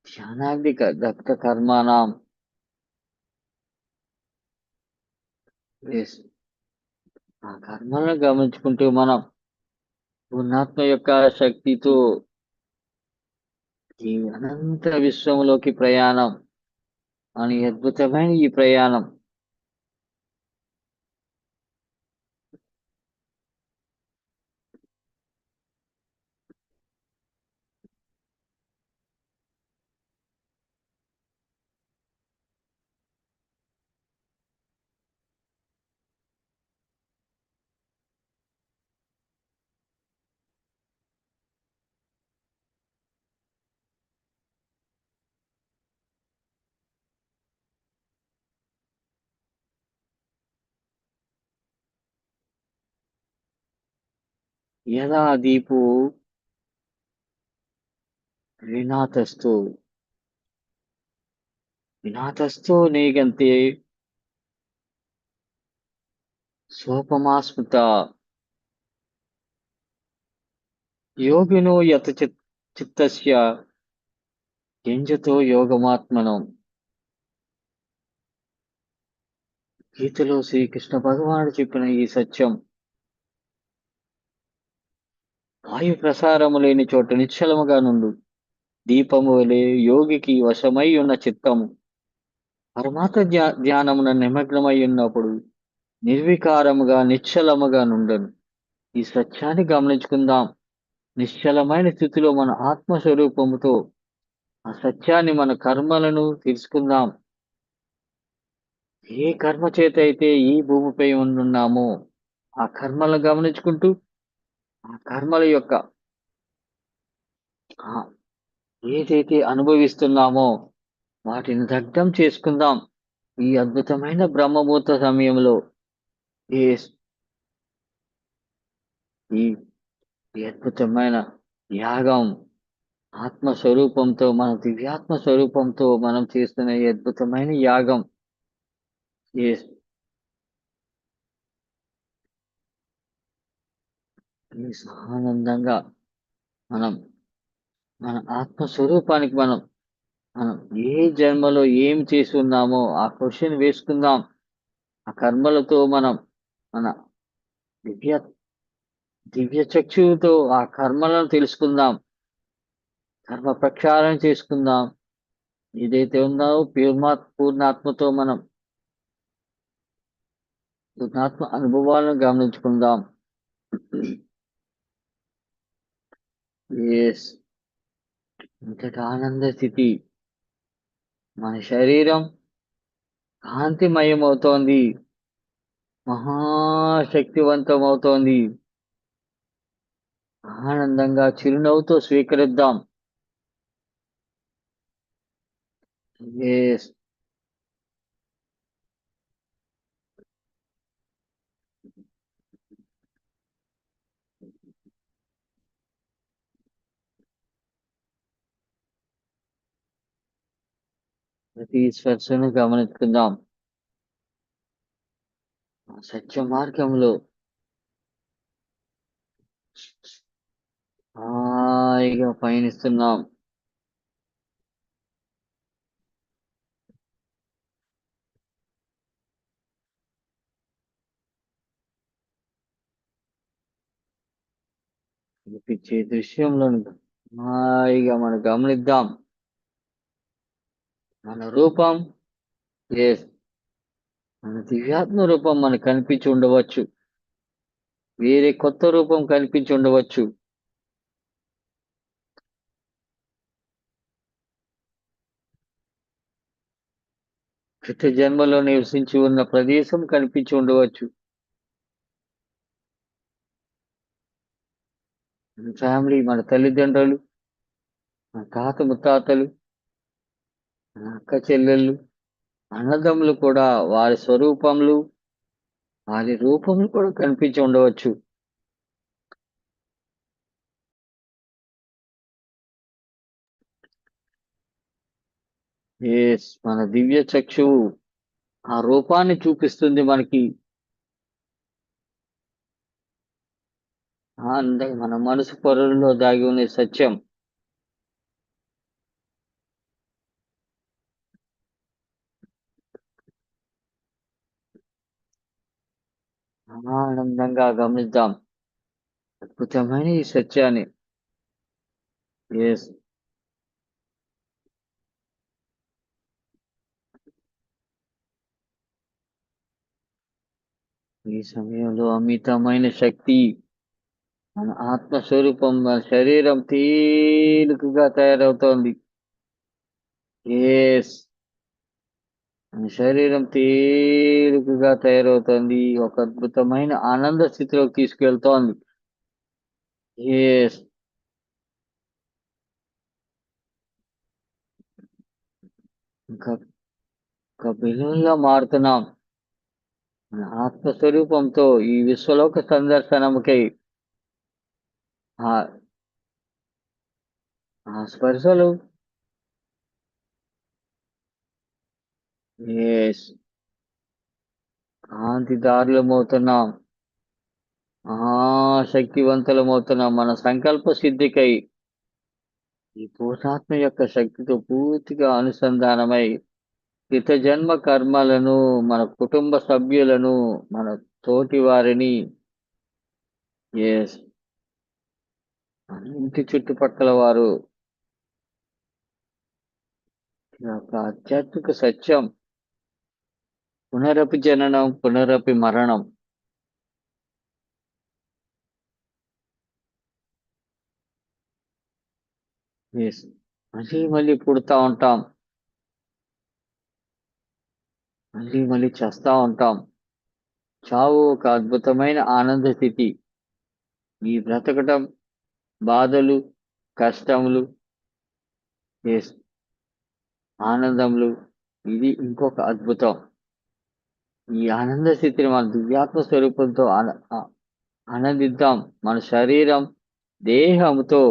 S2: ధ్యానాగ్నిక దగ్ధ కర్మాణం. ఎస్, ఆ కర్మలను గమనించుకుంటూ మనం పూర్ణాత్మ యొక్క శక్తితో ఈ అనంత విశ్వంలోకి ప్రయాణం అని అద్భుతమైన ఈ ప్రయాణం యదా దీపు వినాతస్తు వినాతస్తు నేగంతే సోపమాస్మృత యోగినో యత చిత్తస్య యంజతో యోగమాత్మనం. గీతలో శ్రీకృష్ణ భగవానుడు చెప్పిన ఈ సత్యం వాయు ప్రసారము లేని చోట నిశ్చలముగా నుండు దీపము వలె యోగికి వశమై ఉన్న చిత్తము పరమాత్మ ధ్యానమున నిమగ్నమై ఉన్నప్పుడు నిర్వికారముగా నిశ్చలముగా నుండను. ఈ సత్యాన్ని గమనించుకుందాం. నిశ్చలమైన స్థితిలో మన ఆత్మస్వరూపముతో ఆ సత్యాన్ని, మన కర్మలను తెలుసుకుందాం. ఏ కర్మ చేత అయితే ఈ భూమిపై ఉంటున్నామో ఆ కర్మలను గమనించుకుంటూ ఆ కర్మల యొక్క ఏదైతే అనుభవిస్తున్నామో వాటిని దగ్ధం చేసుకుందాం. ఈ అద్భుతమైన బ్రహ్మముహూర్త సమయంలో ఈ అద్భుతమైన యాగం ఆత్మస్వరూపంతో మన దివ్యాత్మ స్వరూపంతో మనం చేస్తున్న ఈ అద్భుతమైన యాగం. ఎస్ ఆనందంగా మనం మన ఆత్మస్వరూపానికి మనం ఏ జన్మలో ఏం చేసి ఉన్నామో ఆ క్వశ్చన్ వేసుకుందాం. ఆ కర్మలతో మనం మన దివ్య దివ్య చక్షువుతో ఆ కర్మలను తెలుసుకుందాం. కర్మ ప్రక్షాళన చేసుకుందాం. ఏదైతే ఉందో పూర్ణాత్మతో మనం పూర్ణాత్మ అనుభవాలను గమనించుకుందాం. ఎస్ ఇంతటి ఆనంద స్థితి. మన శరీరం కాంతిమయమవుతోంది, మహాశక్తివంతమవుతోంది. ఆనందంగా చిరునవ్వుతో స్వీకరిద్దాం. ఎస్ ప్రతి స్పర్శను గమనించుకుందాం. సత్య మార్గంలో హాయిగా పయనిస్తున్నాం. కనిపించే దృశ్యంలను హాయిగా మనం గమనిద్దాం. మన రూపం ఎస్ మన దివ్యాత్మ రూపం మనకు కనిపించి ఉండవచ్చు. వేరే కొత్త రూపం కనిపించి ఉండవచ్చు. గత జన్మలో నివసించి ఉన్న ప్రదేశం కనిపించి ఉండవచ్చు. మన ఫ్యామిలీ, మన తల్లిదండ్రులు, మన తాత ముత్తాతలు, మన అక్క చెల్లెళ్ళు, అన్నదమ్ములు కూడా వారి స్వరూపములు, వారి రూపములు కూడా కనిపించి ఉండవచ్చు. ఎస్ మన దివ్య చక్షువు ఆ రూపాన్ని చూపిస్తుంది మనకి. మన మనసు పొరల్లో దాగి ఉన్న సత్యం. ఆనందంగా గమనిద్దాం అద్భుతమైన ఈ సత్యాన్ని. ఎస్ ఈ సమయంలో అమితమైన శక్తి. మన ఆత్మస్వరూపం, మన శరీరం తేలికగా తయారవుతోంది. ఎస్ మన శరీరం తేలికగా తయారవుతోంది. ఒక అద్భుతమైన ఆనంద స్థితిలోకి తీసుకెళ్తోంది. ఎస్ ఇంకా ఒక బెలూన్లా మారుతున్నాం. మన ఆత్మస్వరూపంతో ఈ విశ్వలోక సందర్శనముకై ఆ ఆ స్పర్శలు ఎస్ కాంతిదారులమవుతున్నాం. మహాశక్తివంతులమవుతున్నాం. మన సంకల్ప సిద్ధికై ఈ పూర్ణాత్మ యొక్క శక్తితో పూర్తిగా అనుసంధానమై గత జన్మ కర్మలను, మన కుటుంబ సభ్యులను, మన తోటి వారిని, ఎస్ మన ఇంటి చుట్టుపక్కల వారు ఈ యొక్క ఆధ్యాత్మిక సత్యం. పునరపి జననం, పునరపి మరణం. ఎస్ మళ్ళీ మళ్ళీ పుడతా ఉంటాం. మళ్ళీ మళ్ళీ చేస్తా ఉంటాం. చావు ఒక అద్భుతమైన ఆనంద స్థితి. ఈ బ్రతకటం, బాధలు, కష్టములు, ఎస్ ఆనందములు, ఇది ఇంకొక అద్భుతం. ఈ ఆనంద స్థితిని మన దివ్యాత్మ స్వరూపంతో ఆనందిద్దాం. మన శరీరం, దేహంతో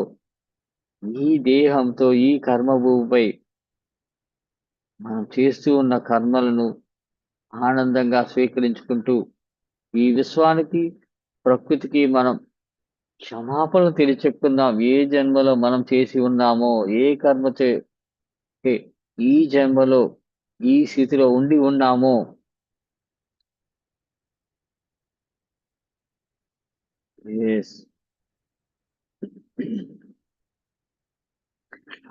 S2: ఈ దేహంతో ఈ కర్మభూమిపై మనం చేస్తూ ఉన్న కర్మలను ఆనందంగా స్వీకరించుకుంటూ ఈ విశ్వానికి, ప్రకృతికి మనం క్షమాపణలు తెలియచెప్పుకుందాం. ఏ జన్మలో మనం చేసి ఉన్నామో, ఏ కర్మ ఈ జన్మలో ఈ స్థితిలో ఉండి ఉన్నామో, ఎస్,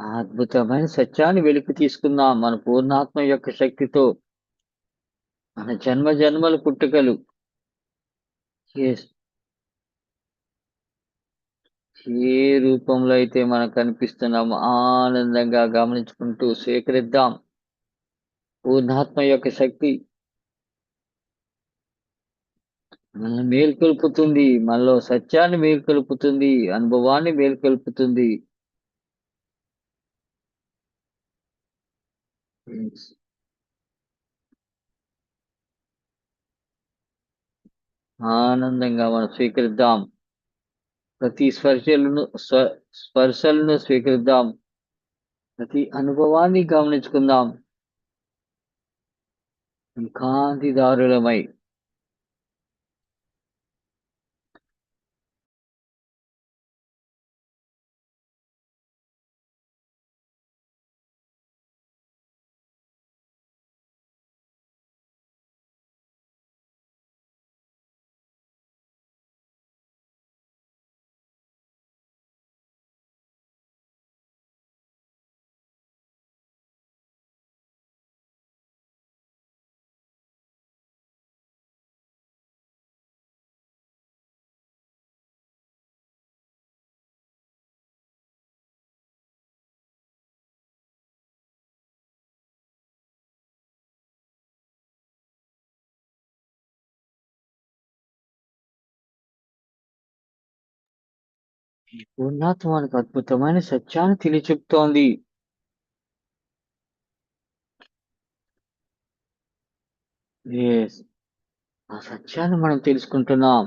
S2: ఆ అద్భుతమైన సత్యాన్ని వెలికి తీసుకుందాం. మన పూర్ణాత్మ యొక్క శక్తితో మన జన్మ జన్మల పుట్టుకలు, ఎస్, ఏ రూపంలో అయితే మనం కనిపిస్తున్నామో ఆనందంగా గమనించుకుంటూ స్వీకరిద్దాం. పూర్ణాత్మ యొక్క శక్తి మనల్ని మేల్కొల్పుతుంది. మనలో సత్యాన్ని మేల్కొల్పుతుంది. అనుభవాన్ని మేల్కొల్పుతుంది. ఎస్. ఆనందంగా మనం స్వీకరిద్దాం. ప్రతి స్పర్శలను స్వీకరిద్దాం. ప్రతి అనుభవాన్ని గమనించుకుందాం. కాంతిదారులమై ఈ పూర్ణాత్మ మనకు అద్భుతమైన సత్యాన్ని తెలియచెప్తోంది. ఎస్. ఆ సత్యాన్ని మనం తెలుసుకుంటున్నాం.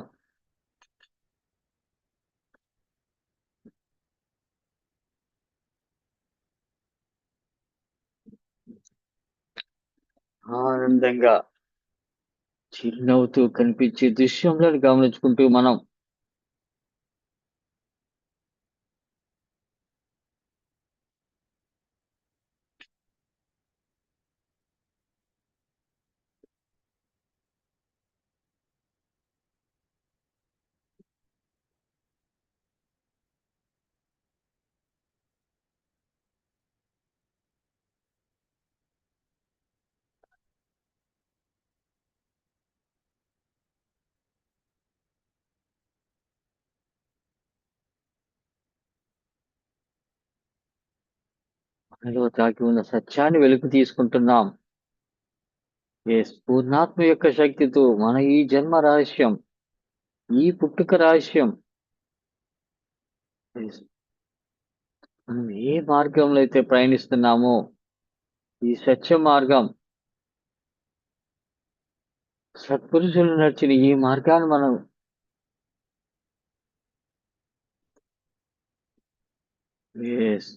S2: ఆనందంగా చిరునవ్వుతూ కనిపించే దృశ్యంలో గమనించుకుంటూ మనం మనలో దాగి ఉన్న సత్యాన్ని వెలుగు తీసుకుంటున్నాం. ఎస్. పూర్ణాత్మ యొక్క శక్తితో మన ఈ జన్మ రహస్యం, ఈ పుట్టుక రహస్యం, ఎస్, మనం ఏ మార్గంలో అయితే ప్రయాణిస్తున్నామో ఈ సత్య మార్గం, సత్పురుషులు నడిచిన ఈ మార్గాన్ని మనం ఎస్,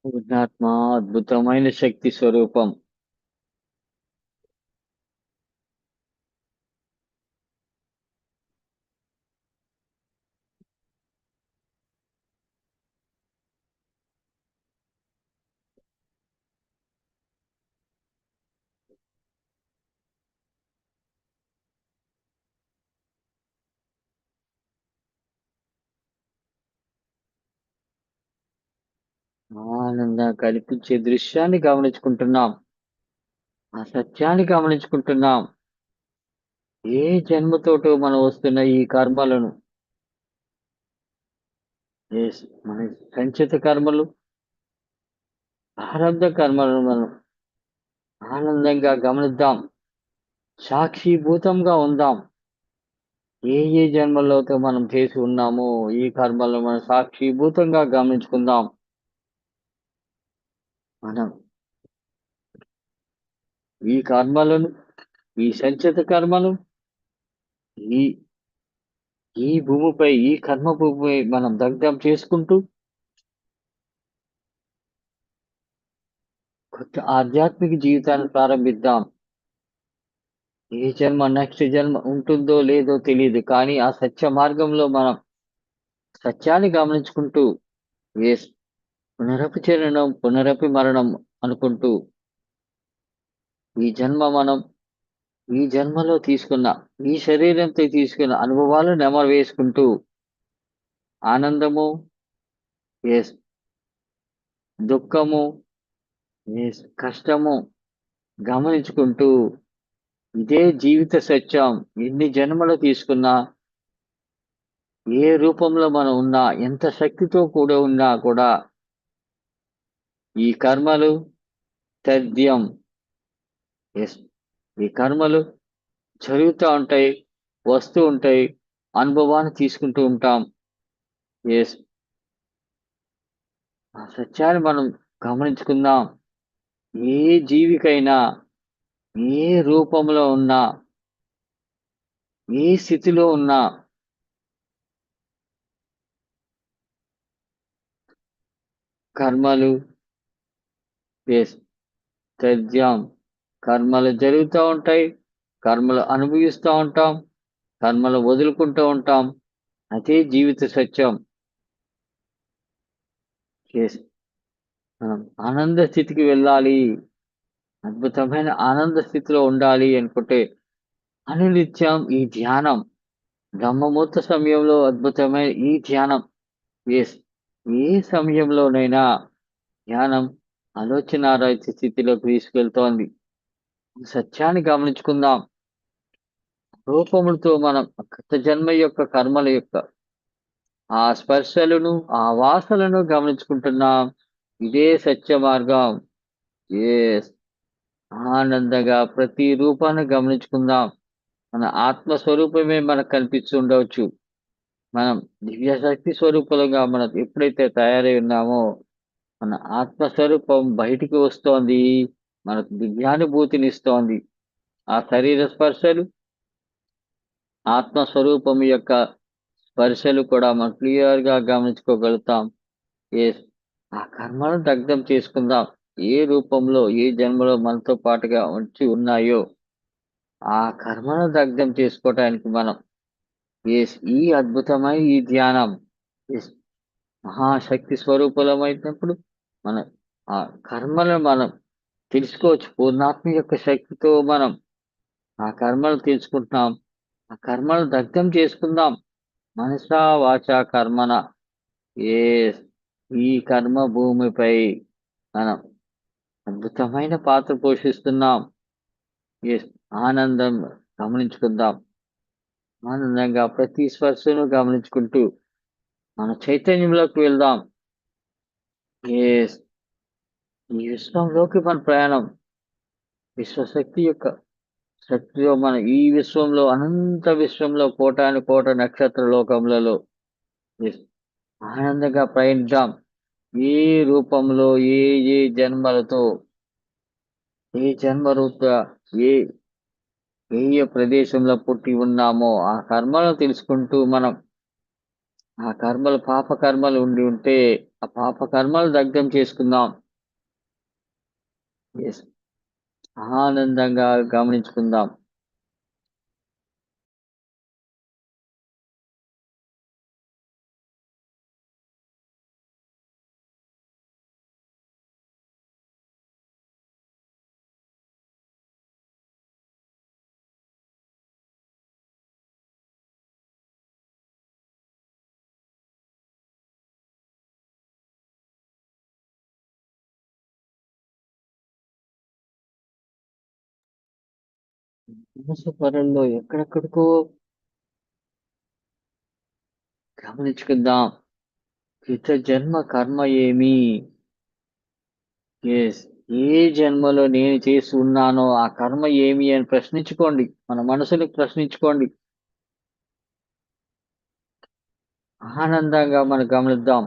S2: పూర్ణాత్మ అద్భుతమైన శక్తి స్వరూపం. ఆనందంగా కనిపించే దృశ్యాన్ని గమనించుకుంటున్నాం. ఆ సత్యాన్ని గమనించుకుంటున్నాం. ఏ జన్మతోటో మనం వస్తున్న ఈ కర్మలను ఎస్. మన సంచిత కర్మలు, ప్రారంభ కర్మలను మనం ఆనందంగా గమనిద్దాం. సాక్షిభూతంగా ఉందాం. ఏ ఏ జన్మలతో మనం చేసి ఉన్నామో ఈ కర్మలను మనం సాక్షిభూతంగా గమనించుకుందాం. మనం ఈ కర్మలను, ఈ సంచిత కర్మలు, ఈ ఈ భూమిపై, ఈ కర్మ భూమిపై మనం దగ్ధం చేసుకుంటూ కొత్త ఆధ్యాత్మిక జీవితాన్ని ప్రారంభిద్దాం. ఏ జన్మ నెక్స్ట్ జన్మ ఉంటుందో లేదో తెలియదు, కానీ ఆ సత్య మార్గంలో మనం సత్యాన్ని గమనించుకుంటూ ఎస్, పునరపి చరణం పునరపి మరణం అనుకుంటూ ఈ జన్మ మనం ఈ జన్మలో తీసుకున్న, ఈ శరీరంతో తీసుకున్న అనుభవాలను నెమరు వేసుకుంటూ ఆనందము, ఎస్, దుఃఖము, ఎస్, కష్టము గమనించుకుంటూ ఇదే జీవిత సత్యం. ఎన్ని జన్మలు తీసుకున్నా, ఏ రూపంలో మనం ఉన్నా, ఎంత శక్తితో కూడా ఉన్నా కూడా ఈ కర్మలు తథ్యం. ఎస్, ఈ కర్మలు జరుగుతూ ఉంటాయి, వస్తూ ఉంటాయి, అనుభవాన్ని తీసుకుంటూ ఉంటాం. ఎస్, ఆ సత్యాన్ని మనం గమనించుకుందాం. ఏ జీవికైనా, ఏ రూపంలో ఉన్నా, ఏ స్థితిలో ఉన్నా కర్మలు ఎస్ తథ్యం. కర్మలు జరుగుతూ ఉంటాయి, కర్మలు అనుభవిస్తూ ఉంటాం, కర్మలు వదులుకుంటూ ఉంటాం. అదే జీవిత సత్యం. ఎస్, మనం ఆనంద స్థితికి వెళ్ళాలి, అద్భుతమైన ఆనంద స్థితిలో ఉండాలి అనుకుంటే అనునిత్యం ఈ ధ్యానం, బ్రహ్మముహూర్త సమయంలో అద్భుతమైన ఈ ధ్యానం. ఎస్, ఏ సమయంలోనైనా ధ్యానం ఆలోచనారహిత స్థితిలోకి తీసుకెళ్తోంది. సత్యాన్ని గమనించుకుందాం. రూపములతో మనం గత జన్మ యొక్క కర్మల యొక్క ఆ స్పర్శలను, ఆ వాసనలను గమనించుకుంటున్నాం. ఇదే సత్య మార్గం. ఎస్, ఆనందంగా ప్రతి రూపాన్ని గమనించుకుందాం. మన ఆత్మస్వరూపమే మనకు కనిపిస్తుండవచ్చు. మనం దివ్యశక్తి స్వరూపులుగా మనం ఎప్పుడైతే తయారై ఉన్నామో మన ఆత్మస్వరూపం బయటికి వస్తోంది, మనకు దివ్యానుభూతినిస్తోంది. ఆ శరీర స్పర్శలు, ఆత్మస్వరూపం యొక్క స్పర్శలు కూడా మనం క్లియర్గా గమనించుకోగలుగుతాం. ఎస్, ఆ కర్మను దగ్ధం చేసుకుందాం. ఏ రూపంలో, ఏ జన్మలో మనతో పాటుగా వచ్చి ఉన్నాయో ఆ కర్మను దగ్ధం చేసుకోవటానికి మనం ఎస్, ఈ అద్భుతమైన ఈ ధ్యానం ఎస్, మహాశక్తి స్వరూపులమైనప్పుడు మన ఆ కర్మలను మనం తెలుసుకోవచ్చు. పూర్ణాత్మ యొక్క శక్తితో మనం ఆ కర్మలు తెలుసుకుంటున్నాం. ఆ కర్మను దగ్ధం చేసుకుందాం. మనసా వాచా కర్మన ఏ ఈ కర్మ భూమిపై మనం అద్భుతమైన పాత్ర పోషిస్తున్నాం. ఎస్, ఆనందం గమనించుకుందాం. ఆనందంగా ప్రతి స్పర్శను గమనించుకుంటూ మన చైతన్యంలోకి వెళ్దాం. ఎస్, ఈ విశ్వంలోకి మన ప్రయాణం. విశ్వశక్తి యొక్క శక్తిలో మన ఈ విశ్వంలో, అనంత విశ్వంలో కోటాను కోట నక్షత్ర లోకములలో ఎస్, ఆనందంగా ప్రయాణిద్దాం. ఏ రూపంలో, ఏ ఏ జన్మలతో, ఏ జన్మ రూప, ఏ ఏ ఏ ప్రదేశంలో పుట్టి ఉన్నామో ఆ కర్మలను తెలుసుకుంటూ మనం ఆ కర్మలు పాప కర్మలు ఉండి ఉంటే ఆ పాప కర్మలు దగ్ధం చేసుకుందాం. ఎస్, ఆనందంగా గమనించుకుందాం. మనసు పరంలో ఎక్కడెక్కడికో గమనించుకుందాం. గత జన్మ కర్మ ఏమి? ఎస్. ఏ జన్మలో నేను చేసి ఉన్నానో ఆ కర్మ ఏమి అని ప్రశ్నించుకోండి. మన మనసుని ప్రశ్నించుకోండి. ఆనందంగా మనం గమనిద్దాం.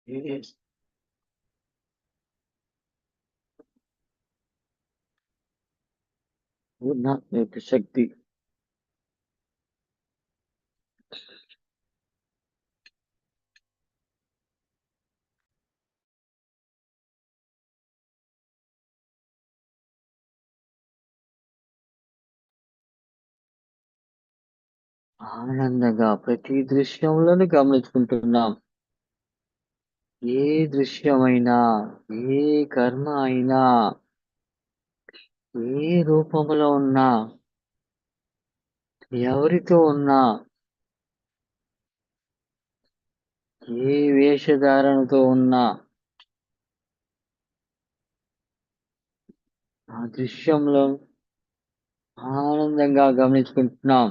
S2: ఎస్. పూర్ణాత్మ శక్తి. ఆనందంగా ప్రతి దృశ్యంలోనూ గమనించుకుంటున్నాం. ఏ దృశ్యమైనా, ఏ కర్మ అయినా, ఏ రూపంలో ఉన్నా, ఎవరితో ఉన్నా, ఏ వేషధారణతో ఉన్నా, ఆ దృశ్యంలో ఆనందంగా గమనించుకుంటున్నాం.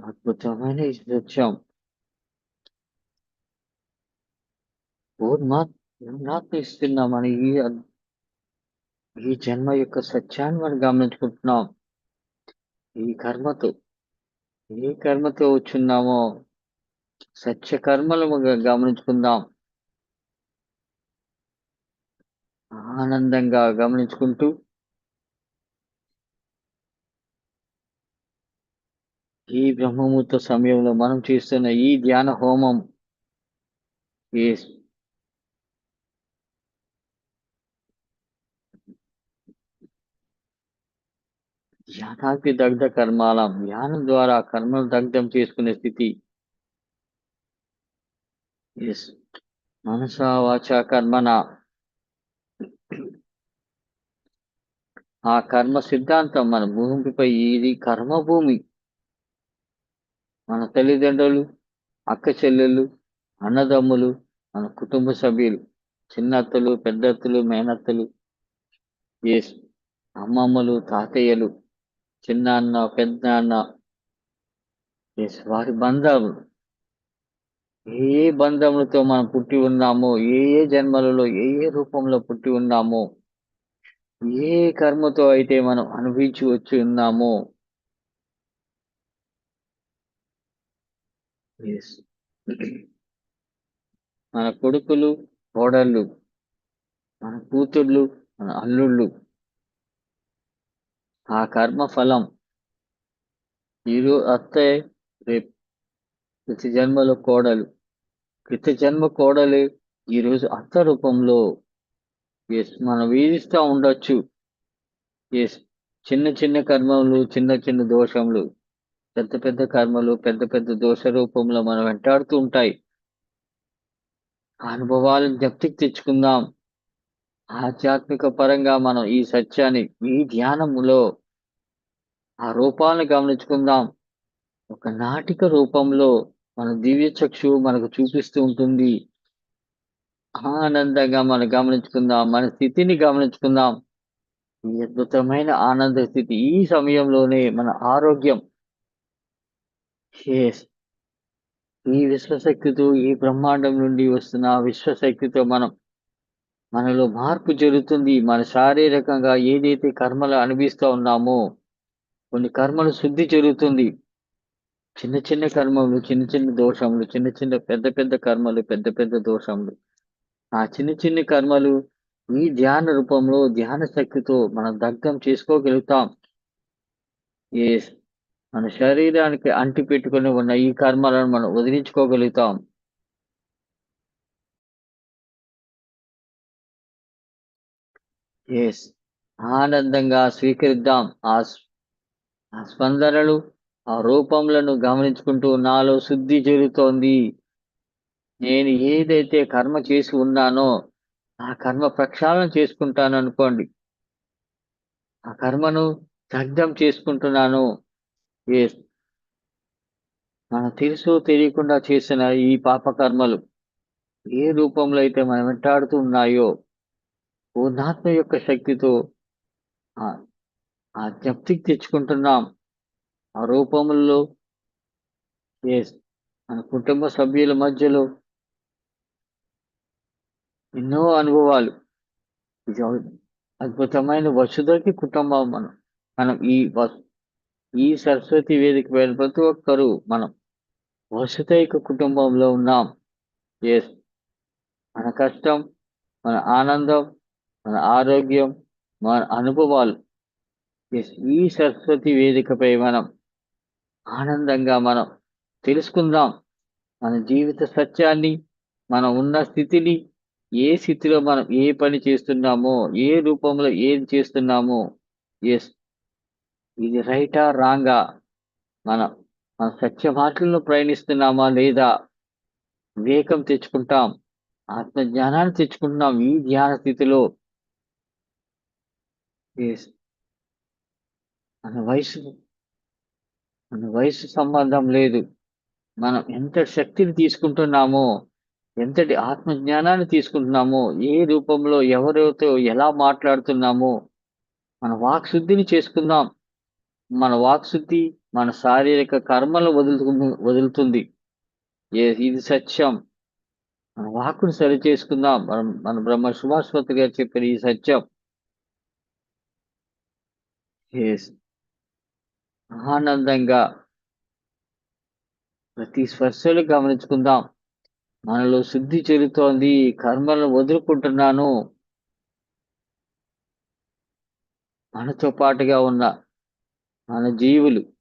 S2: అద్భుతమైన ఈ దృశ్యం. పూర్ణాత్మ ఇస్తున్నామని ఈ జన్మ యొక్క సత్యాన్ని మనం గమనించుకుంటున్నాం. ఈ కర్మతో ఏ కర్మతో వచ్చున్నామో సత్య కర్మలు గమనించుకుందాం. ఆనందంగా గమనించుకుంటూ ఈ బ్రహ్మముహూర్త సమయంలో మనం చేస్తున్న ఈ ధ్యాన హోమం ఈ ధ్యానానికి దగ్ధ కర్మాలం, ధ్యానం ద్వారా కర్మలు దగ్ధం చేసుకునే స్థితి. ఎస్, మనసా వాచ కర్మన ఆ కర్మ సిద్ధాంతం మన భూమిపై ఇది కర్మభూమి. మన తల్లిదండ్రులు, అక్క చెల్లెళ్ళు, అన్నదమ్ములు, మన కుటుంబ సభ్యులు, చిన్నత్తలు, పెద్దత్తలు, మేనత్తలు, ఎస్, అమ్మమ్మలు, తాతయ్యలు, చిన్నాన్న, పెద్దనాన్న, ఎస్, వారి బంధాలు, ఏ బంధములతో మనం పుట్టి ఉన్నామో, ఏ జన్మలలో ఏ రూపంలో పుట్టి ఉన్నామో, ఏ కర్మతో అయితే మనం అనుభవించి వచ్చి ఉన్నామో, ఎస్, మన కొడుకులు, కోడళ్ళు, మన కూతుర్లు, మన అల్లుళ్ళు, ఆ కర్మ ఫలం ఈరోజు అత్తయ్య, రేపు ప్రతి జన్మలో కోడలు, ప్రతి జన్మ కోడలు ఈరోజు అత్త రూపంలో ఎస్ మనం వీధిస్తూ ఉండొచ్చు. ఎస్, చిన్న చిన్న కర్మలు, చిన్న చిన్న దోషములు, పెద్ద పెద్ద కర్మలు, పెద్ద పెద్ద దోష రూపంలో మనం వెంటాడుతూ ఉంటాయి. ఆ అనుభవాలను జ్ఞప్తికి తెచ్చుకుందాం. ఆధ్యాత్మిక పరంగా మనం ఈ సత్యాన్ని ఈ ధ్యానములో ఆ రూపాలను గమనించుకుందాం. ఒక నాటిక రూపంలో మన దివ్య చక్షు మనకు చూపిస్తూ ఉంటుంది. ఆనందంగా మనం గమనించుకుందాం, మన స్థితిని గమనించుకుందాం. ఈ అద్భుతమైన ఆనంద స్థితి ఈ సమయంలోనే మన ఆరోగ్యం, ఎస్, ఈ విశ్వశక్తితో ఈ బ్రహ్మాండం నుండి వస్తున్న విశ్వశక్తితో మనలో మార్పు జరుగుతుంది. మన శారీరకంగా ఏదైతే కర్మలు అనుభవిస్తూ ఉన్నామో కొన్ని కర్మలు శుద్ధి జరుగుతుంది. చిన్న చిన్న కర్మలు, చిన్న చిన్న దోషములు, చిన్న చిన్న పెద్ద పెద్ద కర్మలు, పెద్ద పెద్ద దోషములు, ఆ చిన్న చిన్న కర్మలు ఈ ధ్యాన రూపంలో ధ్యాన శక్తితో మనం దగ్ధం చేసుకోగలుగుతాం. ఎస్, మన శరీరానికి అంటి పెట్టుకుని ఉన్న ఈ కర్మలను మనం వదిలించుకోగలుగుతాం. ఎస్, ఆనందంగా స్వీకరిద్దాం. ఆ స్పందనలు, ఆ రూపములను గమనించుకుంటూ నాలో శుద్ధి జరుగుతోంది. నేను ఏదైతే కర్మ చేసి ఉన్నానో ఆ కర్మ ప్రక్షాళన చేసుకుంటాను అనుకోండి. ఆ కర్మను దగ్ధం చేసుకుంటున్నాను. ఎస్, మనం తెలుసు తెలియకుండా చేసిన ఈ పాప కర్మలు ఏ రూపంలో అయితే మనం వెంటాడుతూ ఉన్నాయో పూర్ణాత్మ యొక్క శక్తితో ఆ ఆ జ్ఞప్తికి తెచ్చుకుంటున్నాం. ఆ రూపముల్లో ఎస్, మన కుటుంబ సభ్యుల మధ్యలో ఎన్నో అనుభవాలు. ఇది అద్భుతమైన వసుధకి కుటుంబం. మనం ఈ సరస్వతి వేదిక పైన ప్రతి ఒక్కరూ మనం వసుదైక కుటుంబంలో ఉన్నాం. ఎస్, మన కష్టం, మన ఆనందం, మన ఆరోగ్యం, మన అనుభవాలు ఎస్ ఈ సరస్వతి వేదికపై మనం ఆనందంగా మనం తెలుసుకుందాం. మన జీవిత సత్యాన్ని, మనం ఉన్న స్థితిని, ఏ స్థితిలో మనం ఏ పని చేస్తున్నామో, ఏ రూపంలో ఏది చేస్తున్నామో, ఎస్, ఇది రైటా రాంగా, మనం మన సత్య మార్గంలో ప్రయాణిస్తున్నామా లేదా వివేకం తెచ్చుకుంటాం. ఆత్మ జ్ఞానాన్ని తెచ్చుకుంటున్నాం ఈ ధ్యాన స్థితిలో. ఎస్, మన వయసు మన వయసు సంబంధం లేదు. మనం ఎంతటి శక్తిని తీసుకుంటున్నామో, ఎంతటి ఆత్మ జ్ఞానాన్ని తీసుకుంటున్నామో, ఏ రూపంలో ఎవరితో ఎలా మాట్లాడుతున్నామో మన వాక్ శుద్ధిని చేసుకుందాం. మన వాక్ శుద్ధి మన శారీరక కర్మలు వదులుతుంది. ఇది సత్యం. మన వాక్కును సరి చేసుకుందాం. మన బ్రహ్మ సుభాష్పతి గారు చెప్పిన ఈ సత్యం ఎస్. ఆనందంగా ప్రతి స్పర్శలు గమనించుకుందాం. మనలో శుద్ధి చెందుతోంది. కర్మలను వదులుకుంటున్నాను. మనతో పాటుగా ఉన్న మన జీవులు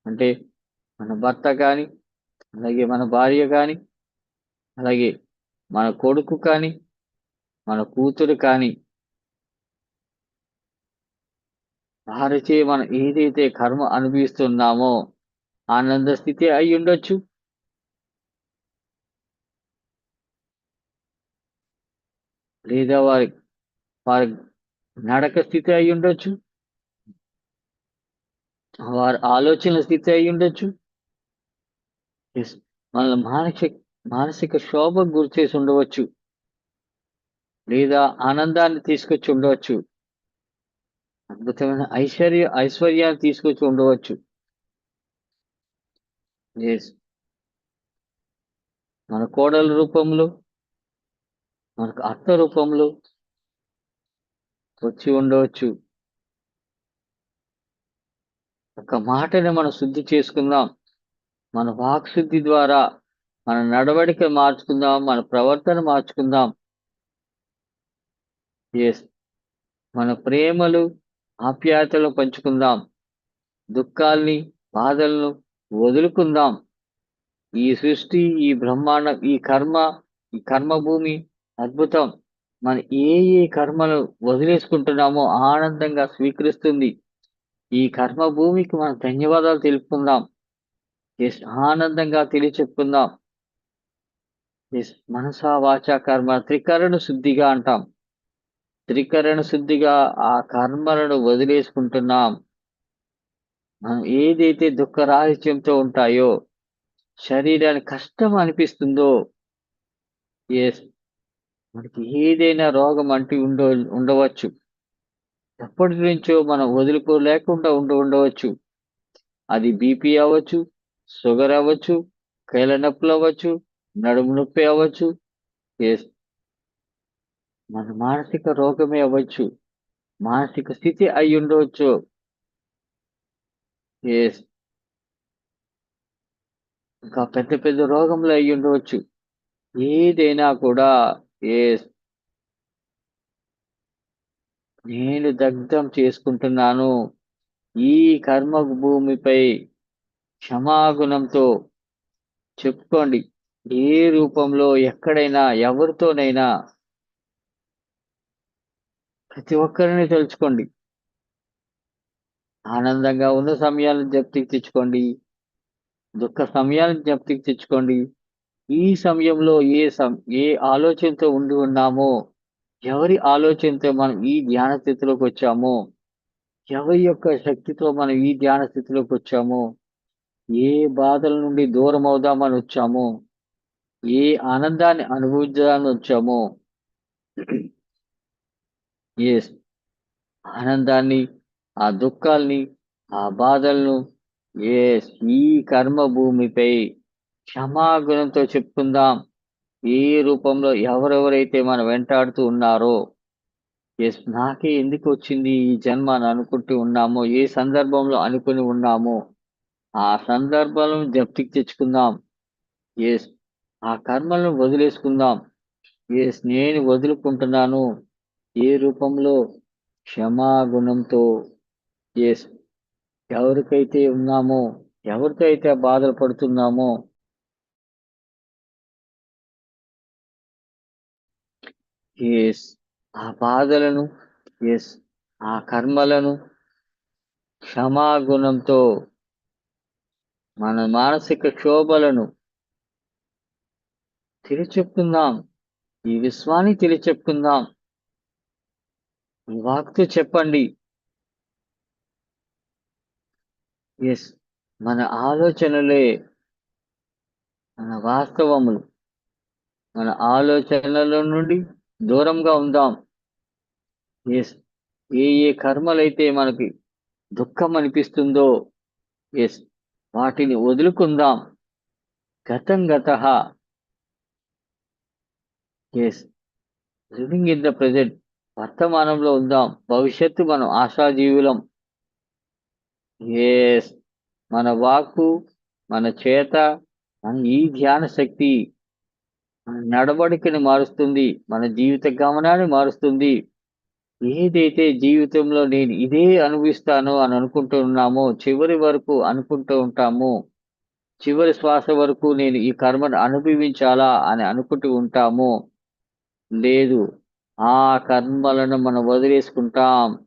S2: అంటే మన భర్త కానీ, అలాగే మన భార్య కానీ, అలాగే మన కొడుకు కానీ, మన కూతురు కానీ, వారిచే మనం ఏదైతే కర్మ అనుభవిస్తున్నామో ఆనంద స్థితి అయి ఉండొచ్చు. లేదా వారి నడక స్థితి అయి ఉండొచ్చు. వారి ఆలోచనల స్థితి అయి ఉండొచ్చు. ఎస్. మనల్ని మానసిక శోభకు గురి చేసి ఉండవచ్చు. లేదా ఆనందాన్ని తీసుకొచ్చి ఉండవచ్చు. అద్భుతమైన ఐశ్వర్యాన్ని తీసుకొచ్చి ఉండవచ్చు. ఎస్. మన కోడల రూపంలో, మనకు అత్త రూపంలో వచ్చి ఉండవచ్చు. ఒక మాటని మనం శుద్ధి చేసుకుందాం. మన వాక్శుద్ధి ద్వారా మన నడవడిక మార్చుకుందాం. మన ప్రవర్తన మార్చుకుందాం. ఎస్. మన ప్రేమలు, ఆప్యాయతలు పంచుకుందాం. దుఃఖాల్ని, బాధలను వదులుకుందాం. ఈ సృష్టి, ఈ బ్రహ్మాండం, ఈ కర్మభూమి అద్భుతం. మనం ఏ కర్మలు వదిలేసుకుంటున్నామో ఆనందంగా స్వీకరిస్తుంది. ఈ కర్మభూమికి మనం ధన్యవాదాలు తెలుపుకుందాం. ఎస్. ఆనందంగా తెలియచెప్పుకుందాం. ఎస్. మనసా వాచ కర్మ త్రికరణ శుద్ధిగా అంటాం. త్రికరణ శుద్ధిగా ఆ కర్మలను వదిలేసుకుంటున్నాం. మనం ఏదైతే దుఃఖరాహిత్యంతో ఉంటాయో, శరీరానికి కష్టం అనిపిస్తుందో, ఎస్, మనకి ఏదైనా రోగం అంటూ ఉండవచ్చు. ఎప్పటి నుంచో మనం వదులుకోలేకుండా ఉండవచ్చు. అది బీపీ అవ్వచ్చు, షుగర్ అవ్వచ్చు, కీళ్ళ నొప్పులు అవ్వచ్చు, నడుము నొప్పి అవ్వచ్చు. ఎస్. మన మానసిక రోగమే అవ్వచ్చు. మానసిక స్థితి అయి ఉండవచ్చు. ఎస్. ఇంకా పెద్ద పెద్ద రోగములు అయి ఉండవచ్చు. ఏదైనా కూడా ఎస్, నేను దగ్ధం చేసుకుంటున్నాను. ఈ కర్మ భూమిపై క్షమాగుణంతో చెప్పుకోండి. ఏ రూపంలో ఎక్కడైనా ఎవరితోనైనా ప్రతి ఒక్కరిని తెలుసుకోండి. ఆనందంగా ఉన్న సమయాలను జ్ఞప్తికి తెచ్చుకోండి. దుఃఖ సమయాలను జ్ఞప్తికి తెచ్చుకోండి. ఈ సమయంలో ఏ ఆలోచనతో ఉండి ఉన్నామో, ఎవరి ఆలోచనతో మనం ఈ ధ్యాన స్థితిలోకి వచ్చామో, ఎవరి యొక్క శక్తితో మనం ఈ ధ్యాన స్థితిలోకి వచ్చామో, ఏ బాధల నుండి దూరం అవుదామని వచ్చామో, ఏ ఆనందాన్ని అనుభవించడానికి వచ్చామో, ఎస్, ఆనందాన్ని, ఆ దుఃఖాల్ని, ఆ బాధలను ఎస్, ఈ కర్మ భూమిపై క్షమాగుణంతో చెప్పుకుందాం. ఏ రూపంలో ఎవరెవరైతే మనం వెంటాడుతూ ఉన్నారో, ఎస్, నాకే ఎందుకు వచ్చింది ఈ జన్మ అని అనుకుంటూ ఉన్నామో, ఏ సందర్భంలో అనుకుని ఉన్నామో ఆ సందర్భాలను జ్ఞప్తికి తెచ్చుకుందాం. ఎస్. ఆ కర్మలను వదిలేసుకుందాం. ఎస్. నేను వదులుకుంటున్నాను. ఏ రూపంలో? క్షమాగుణంతో. ఎస్. ఎవరికైతే ఉన్నామో, ఎవరితో అయితే బాధలు పడుతున్నామో, ఎస్, ఆ బాధలను, ఎస్, ఆ కర్మలను క్షమాగుణంతో మన మానసిక క్షోభలను తెలియచెప్పుకుందాం. ఈ విశ్వాన్ని తెలియచెప్పుకుందాం. ఈ వాక్తో చెప్పండి. ఎస్. మన ఆలోచనలే మన వాస్తవములు. మన ఆలోచనల నుండి దూరంగా ఉందాం. ఎస్. ఏ కర్మలైతే మనకి దుఃఖం అనిపిస్తుందో, ఎస్, వాటిని వదులుకుందాం. గతం గతః. Yes. Living in the present. వర్తమానంలో ఉందాం. భవిష్యత్తు మనం ఆశాజీవులం. ఎస్. మన వాక్కు, మన చేత, మన ఈ ధ్యాన శక్తి మన నడవడికని మారుస్తుంది. మన జీవిత గమనాన్ని మారుస్తుంది. ఏదైతే జీవితంలో నేను ఇదే అనుభవిస్తాను అని అనుకుంటూ ఉన్నామో, చివరి వరకు అనుకుంటూ ఉంటామో, చివరి శ్వాస వరకు నేను ఈ కర్మను అనుభవించాలా అని అనుకుంటూ ఉంటామో, లేదు. ఆ కర్మలను మనం వదిలేసుకుంటాం.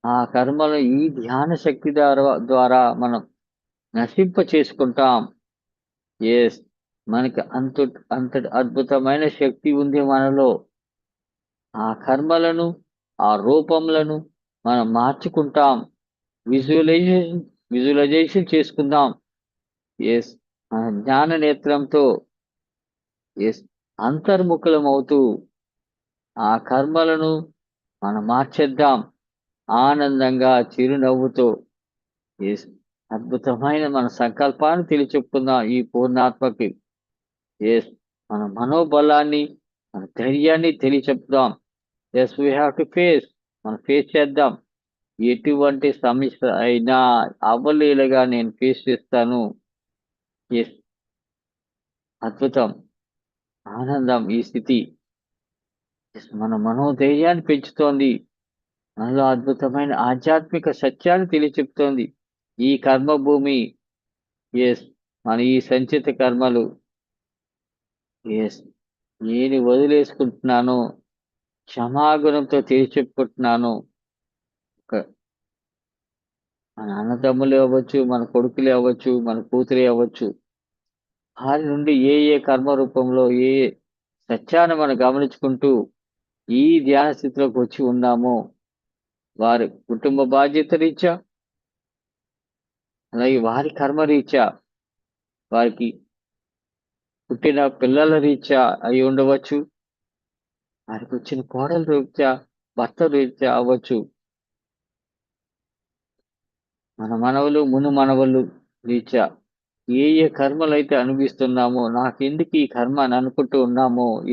S2: ఆ కర్మలను ఈ ధ్యాన శక్తి ద్వారా మనం నశింప చేసుకుంటాం. ఎస్. మనకి అంతటి అద్భుతమైన శక్తి ఉంది మనలో. ఆ కర్మలను, ఆ రూపములను మనం మార్చుకుంటాం. విజువలైజేషన్ విజువలైజేషన్ చేసుకుందాం. ఎస్. మన జ్ఞాన నేత్రంతో ఎస్ అంతర్ముఖులమవుతూ ఆ కర్మలను మనం మార్చేద్దాం. ఆనందంగా చిరునవ్వుతో ఎస్ అద్భుతమైన మన సంకల్పాన్ని తెలియచెప్పుకుందాం ఈ పూర్ణాత్మకి. ఎస్. మన మనోబలాన్ని, మన ధైర్యాన్ని తెలియచెప్దాం. Yes we have to face. మనం ఫేస్ చేద్దాం. ఎటువంటి సమస్య అయినా అవలీలగా నేను ఫేస్ చేస్తాను. ఎస్. అద్భుతం. ఆనందం ఈ స్థితి. ఎస్. మన మనోధైర్యాన్ని పెంచుతోంది. మనలో అద్భుతమైన ఆధ్యాత్మిక సత్యాన్ని తెలియచెప్తోంది. ఈ కర్మభూమి ఎస్. మన ఈ సంచిత కర్మలు ఎస్. నేను వదిలేసుకుంటున్నాను. క్షమాగుణంతో తెలియచెప్పుకుంటున్నాను. ఒక మన అన్నదమ్ములే అవ్వచ్చు, మన కొడుకులే అవ్వచ్చు, మన కూతురే అవ్వచ్చు. వారి నుండి ఏ ఏ కర్మ రూపంలో ఏ ఏ సత్యాన్ని మనం గమనించుకుంటూ ఈ ధ్యాన స్థితిలోకి వచ్చి ఉన్నామో, వారి కుటుంబ బాధ్యత రీత్యా, అలాగే వారి కర్మ రీత్యా, వారికి పుట్టిన పిల్లల రీత్యా అయి ఉండవచ్చు. వారికి వచ్చిన కోడల రీత్యా, భర్త రీత్యా అవ్వచ్చు. మన మనవలు, మును మనవలు రీత్యా ఏ ఏ కర్మలైతే అనుభవిస్తున్నామో, నాకెందుకు ఈ కర్మ అని అనుకుంటూ ఉన్నామో,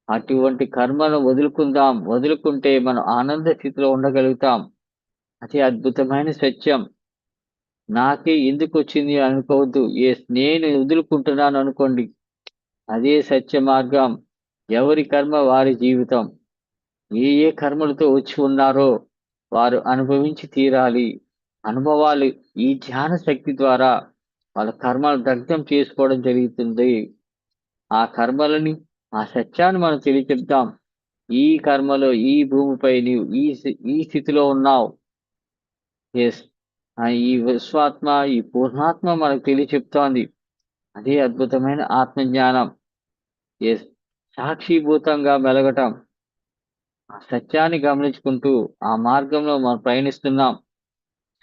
S2: అటువంటి కర్మను వదులుకుందాం. వదులుకుంటే మనం ఆనంద స్థితిలో ఉండగలుగుతాం. అతి అద్భుతమైన సత్యం. నాకే ఎందుకు వచ్చింది అనుకోవద్దు. నేను వదులుకుంటున్నాను అనుకోండి. అదే సత్య మార్గం. ఎవరి కర్మ వారి జీవితం. ఏ ఏ కర్మలతో వచ్చి ఉన్నారో వారు అనుభవించి తీరాలి. అనుభవాలు ఈ ధ్యాన శక్తి ద్వారా వాళ్ళ కర్మలు దగ్ధం చేసుకోవడం జరుగుతుంది. ఆ కర్మలని, ఆ సత్యాన్ని మనం తెలియచెప్తాం. ఈ కర్మలో ఈ భూమిపై నీవు ఈ స్థితిలో ఉన్నావు. ఎస్. ఈ విశ్వాత్మ, ఈ పూర్ణాత్మ మనకు తెలియచెప్తోంది. అదే అద్భుతమైన ఆత్మజ్ఞానం. ఎస్. సాక్షిభూతంగా మెలగటం. ఆ సత్యాన్ని గమనించుకుంటూ ఆ మార్గంలో మనం పయనిస్తున్నాం.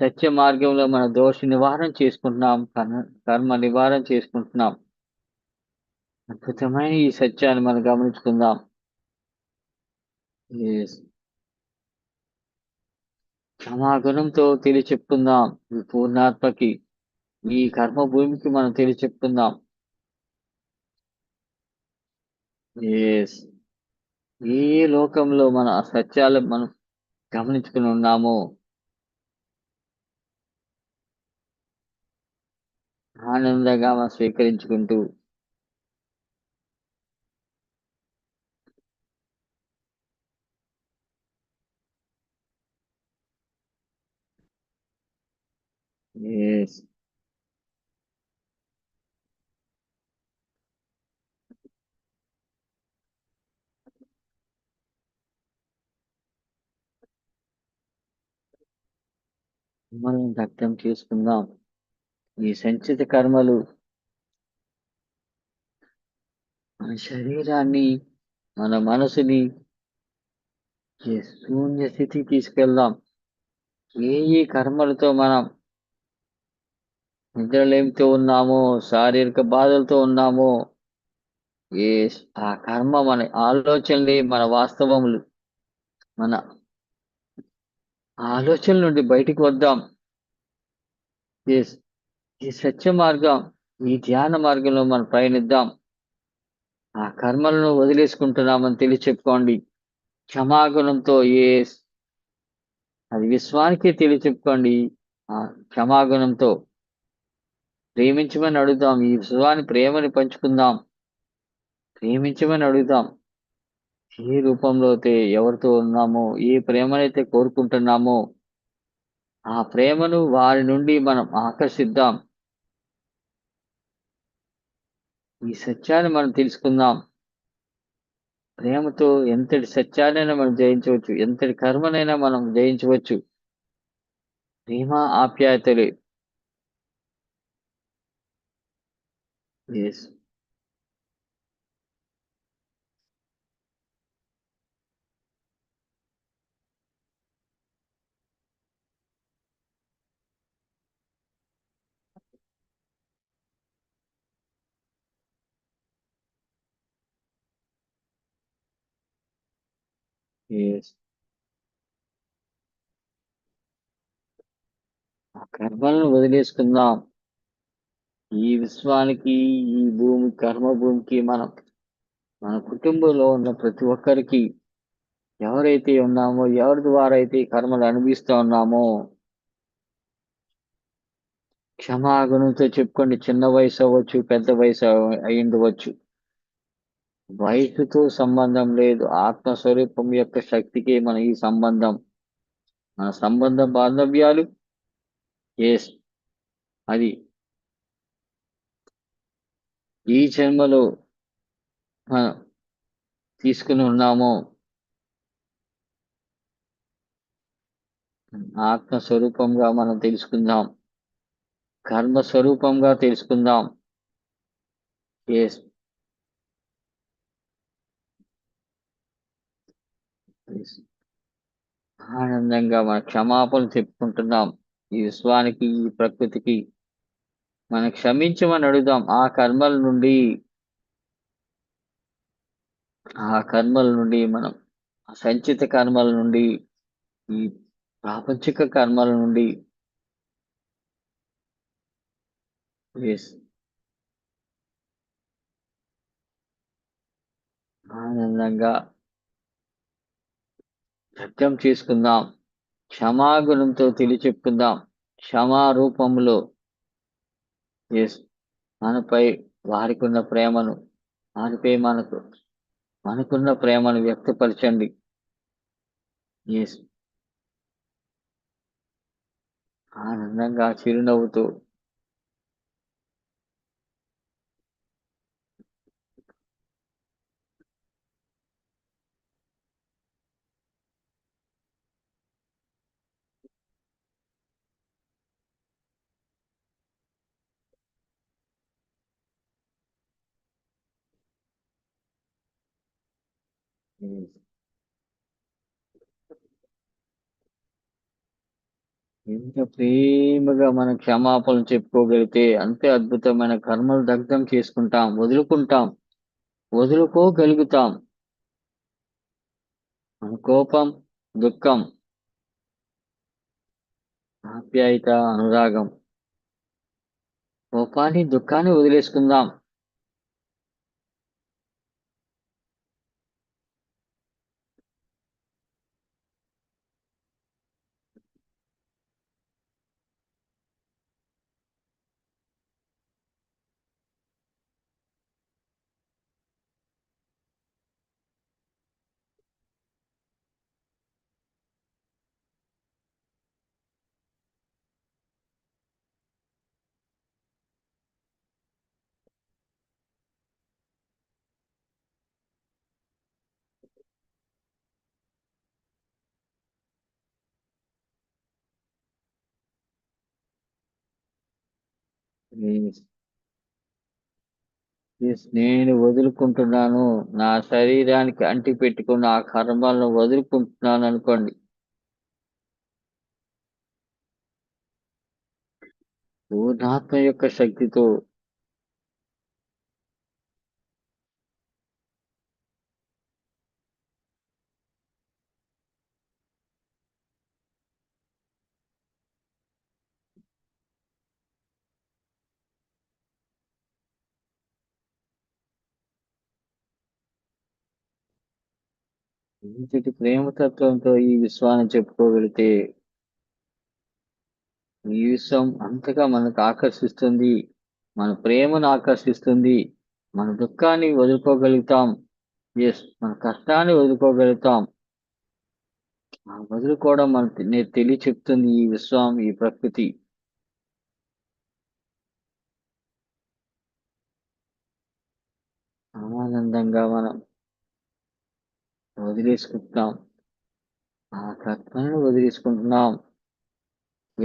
S2: సత్య మార్గంలో మన దోష నివారణ చేసుకుంటున్నాం. కర్మ నివారణ చేసుకుంటున్నాం. అద్భుతమైన ఈ సత్యాన్ని మనం గమనించుకుందాం. ఎస్. క్షమాగుణంతో తెలియచెప్పుకుందాం. ఈ పూర్ణాత్మకి, ఈ కర్మ భూమికి మనం తెలియచెప్పుకుందాం. ఎస్. ఏ లోకంలో మన ఆ సత్యాలు మనం గమనించుకుని ఉన్నామో, ఆనందంగా మనం స్వీకరించుకుంటూ ఎస్. మనం దగ్ధం చేసుకుందాం. ఈ సంచిత కర్మలు మన శరీరాన్ని, మన మనసుని శూన్య స్థితికి తీసుకెళ్దాం. ఏ కర్మలతో మనం నిద్రలేమితో ఉన్నామో, శారీరక బాధలతో ఉన్నామో, ఆ కర్మ మన ఆలోచనలే మన వాస్తవములు. మన ఆలోచనల నుండి బయటికి వద్దాం. ఎస్. ఈ సత్య మార్గం, ఈ ధ్యాన మార్గంలో మనం ప్రయాణిద్దాం. ఆ కర్మలను వదిలేసుకుంటున్నామని తెలియచెప్పుకోండి. క్షమాగుణంతో అది విశ్వానికి తెలియచెప్పుకోండి. ఆ క్షమాగుణంతో ప్రేమించమని అడుగుదాం. ఈ విశ్వాని ప్రేమని పంచుకుందాం. ప్రేమించమని అడుగుదాం. ఏ రూపంలో అయితే ఎవరితో ఉన్నామో, ఏ ప్రేమనైతే కోరుకుంటున్నామో, ఆ ప్రేమను వారి నుండి మనం ఆకర్షిద్దాం. ఈ సత్యాన్ని మనం తెలుసుకుందాం. ప్రేమతో ఎంతటి సత్యాన్నైనా మనం జయించవచ్చు. ఎంతటి కర్మనైనా మనం జయించవచ్చు. ప్రేమ ఆప్యాయతలే. యెస్. యెస్. ఆ కర్మలను వదిలేసుకుందాం. ఈ విశ్వానికి, ఈ కర్మ భూమికి మన కుటుంబంలో ఉన్న ప్రతి ఒక్కరికి ఎవరైతే ఉన్నామో, ఎవరి ద్వారా అయితే ఈ కర్మలు అనుభవిస్తా ఉన్నామో, క్షమాగుణంతో చెప్పుకోండి. చిన్న వయసు అవ్వచ్చు, పెద్ద వయసు అయ్యుండవచ్చు. వయసుతో సంబంధం లేదు. ఆత్మస్వరూపం యొక్క శక్తికే మన ఈ సంబంధం. మన సంబంధ బాంధవ్యాలు ఎస్ అది ఈ జన్మలో మనం తీసుకుని ఉన్నామో ఆత్మస్వరూపంగా మనం తెలుసుకుందాం. కర్మ స్వరూపంగా తెలుసుకుందాం. ఎస్ ఆనందంగా మన క్షమాపణలు చెప్పుకుంటున్నాం. ఈ విశ్వానికి, ఈ ప్రకృతికి మనం క్షమించమని అడుగుదాం. ఆ కర్మల నుండి మనం ఆ సంచిత కర్మల నుండి, ఈ ప్రాపంచిక కర్మల నుండి ఎస్ ఆనందంగా వ్యక్తం చేసుకుందాం. క్షమాగుణంతో తెలియచెప్పుకుందాం. క్షమా రూపంలో ఎస్ మనపై వారికున్న ప్రేమను, వారిపై మనకున్న ప్రేమను వ్యక్తపరచండి. ఎస్ ఆనందంగా చిరునవ్వుతూ ఎస్ ఎంత ప్రేమగా మనం క్షమాపణలు చెప్పుకోగలిగితే అంతే అద్భుతమైన కర్మలు దగ్ధం చేసుకుంటాం, వదులుకోగలుగుతాం. మన కోపం, దుఃఖం, ఆప్యాయత, అనురాగం, కోపాన్ని, దుఃఖాన్ని వదిలేసుకుందాం. ఎస్ నేను వదులుకుంటున్నాను. నా శరీరానికి అంటిపెట్టుకున్న ఆ కర్మలను వదులుకుంటున్నాను అనుకోండి. పూర్ణాత్మ యొక్క శక్తితో ఇంతటి ప్రేమతత్వంతో ఈ విశ్వాన్ని చెప్పుకోగలిగితే ఈ విశ్వం అంతగా మనకు ఆకర్షిస్తుంది. మన ప్రేమను ఆకర్షిస్తుంది. మన దుఃఖాన్ని వదులుకోగలుగుతాం. మన కష్టాన్ని వదులుకోగలుగుతాం. ఆ వదులుకోవడం మనకు తెలియ చెప్తుంది ఈ విశ్వం, ఈ ప్రకృతి. ఆనందంగా మనం వదిలేసుకుంటున్నాం. ఆ కర్మను వదిలేసుకుంటున్నాం.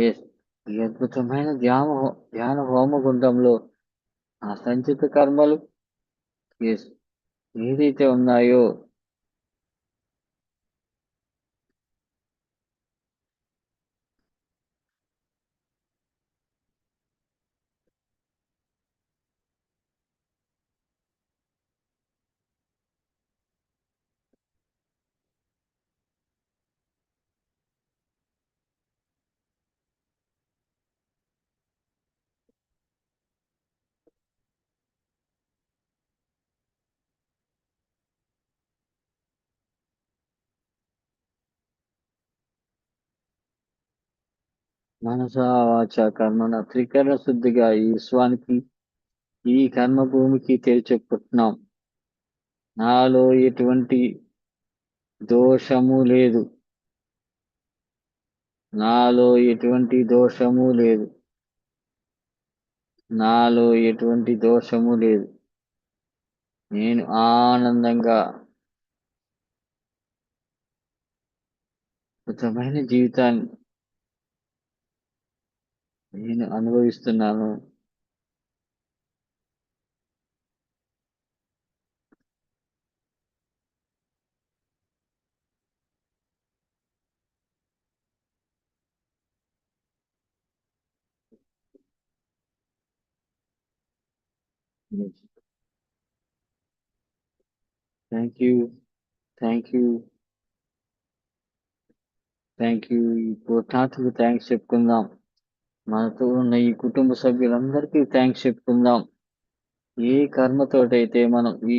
S2: ఎస్ ఈ అద్భుతమైన ధ్యాన హోమగుండంలో ఆ సంచిత కర్మలు ఎస్ ఏదైతే ఉన్నాయో మనసా వాచ కర్మణ త్రికరణ శుద్ధిగా ఈ విశ్వానికి, ఈ కర్మభూమికి తెలియచెప్పుకుంటున్నాం. నాలో ఎటువంటి దోషము లేదు. నాలో ఎటువంటి దోషము లేదు. నాలో ఎటువంటి దోషము లేదు. నేను ఆనందంగా అద్భుతమైన జీవితాన్ని నేను అనుభవిస్తున్నాను. Thank you. Thank you. Thank you. ఈ పూర్ణాత్మకు థ్యాంక్స్ చెప్పుకుందాం. మనతో ఉన్న ఈ కుటుంబ సభ్యులందరికీ థ్యాంక్స్ చెప్పుకుందాం. ఏ కర్మతోటైతే మనం ఈ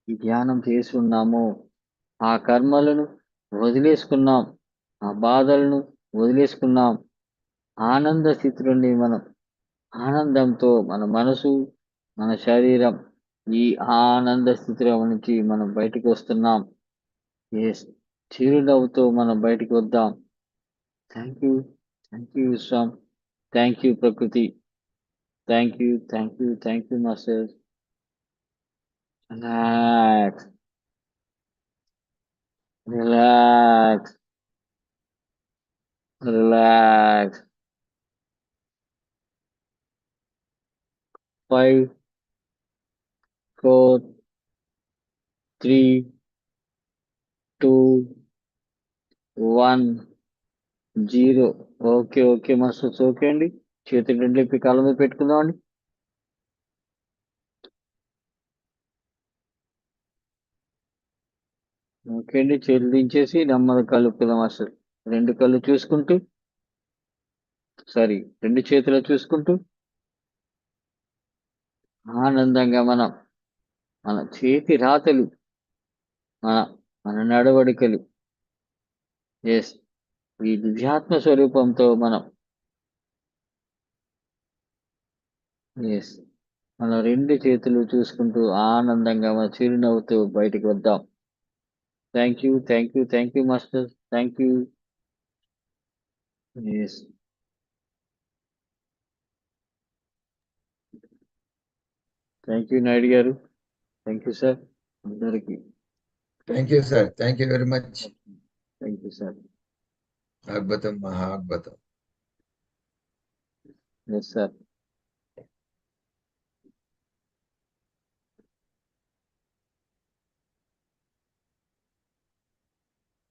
S2: ఈ ధ్యానం చేసి ఉన్నామో ఆ కర్మలను వదిలేసుకున్నాం. ఆ బాధలను వదిలేసుకున్నాం. ఆనంద స్థితిలోని మనం ఆనందంతో మన మనసు, మన శరీరం ఈ ఆనంద స్థితిలో నుంచి మనం బయటికి వస్తున్నాం. ఎస్ చిరునవ్వుతో మనం బయటికి వద్దాం. Thank you. Thank you Vishwam. Thank you ప్రకృతి. Thank you. Thank you. Thank you master. Relax. Relax. Relax. 5, 4, 3, 2, 1, 0. Okay. Okay masters. Okay అండి. చేతులు రెండు లేపి కాళ్ళ మీద పెట్టుకుందాం అండి. ఓకే అండి. చేతులు దించేసి నెమ్మది కలుపుకుందాం మాస్టర్. రెండు కళ్ళు చూసుకుంటూ రెండు చేతులు చూసుకుంటూ ఆనందంగా మనం మన చేతి రాతలు, మన మన నడవడికలు ఎస్ ఈ దివ్యాత్మ స్వరూపంతో మనం ఎస్ మన రెండు చేతులు చూసుకుంటూ ఆనందంగా మన చిరునవ్వుతూ బయటికి వద్దాం. Thank you. Thank you. Thank you master. Thank you. Yes thank you Naidu గారు. Thank you sir. అందరికీ
S1: thank you sir. Thank you very much.
S2: Thank you sir.
S1: అద్భుతం, మహా అద్భుతం.
S2: Yes sir.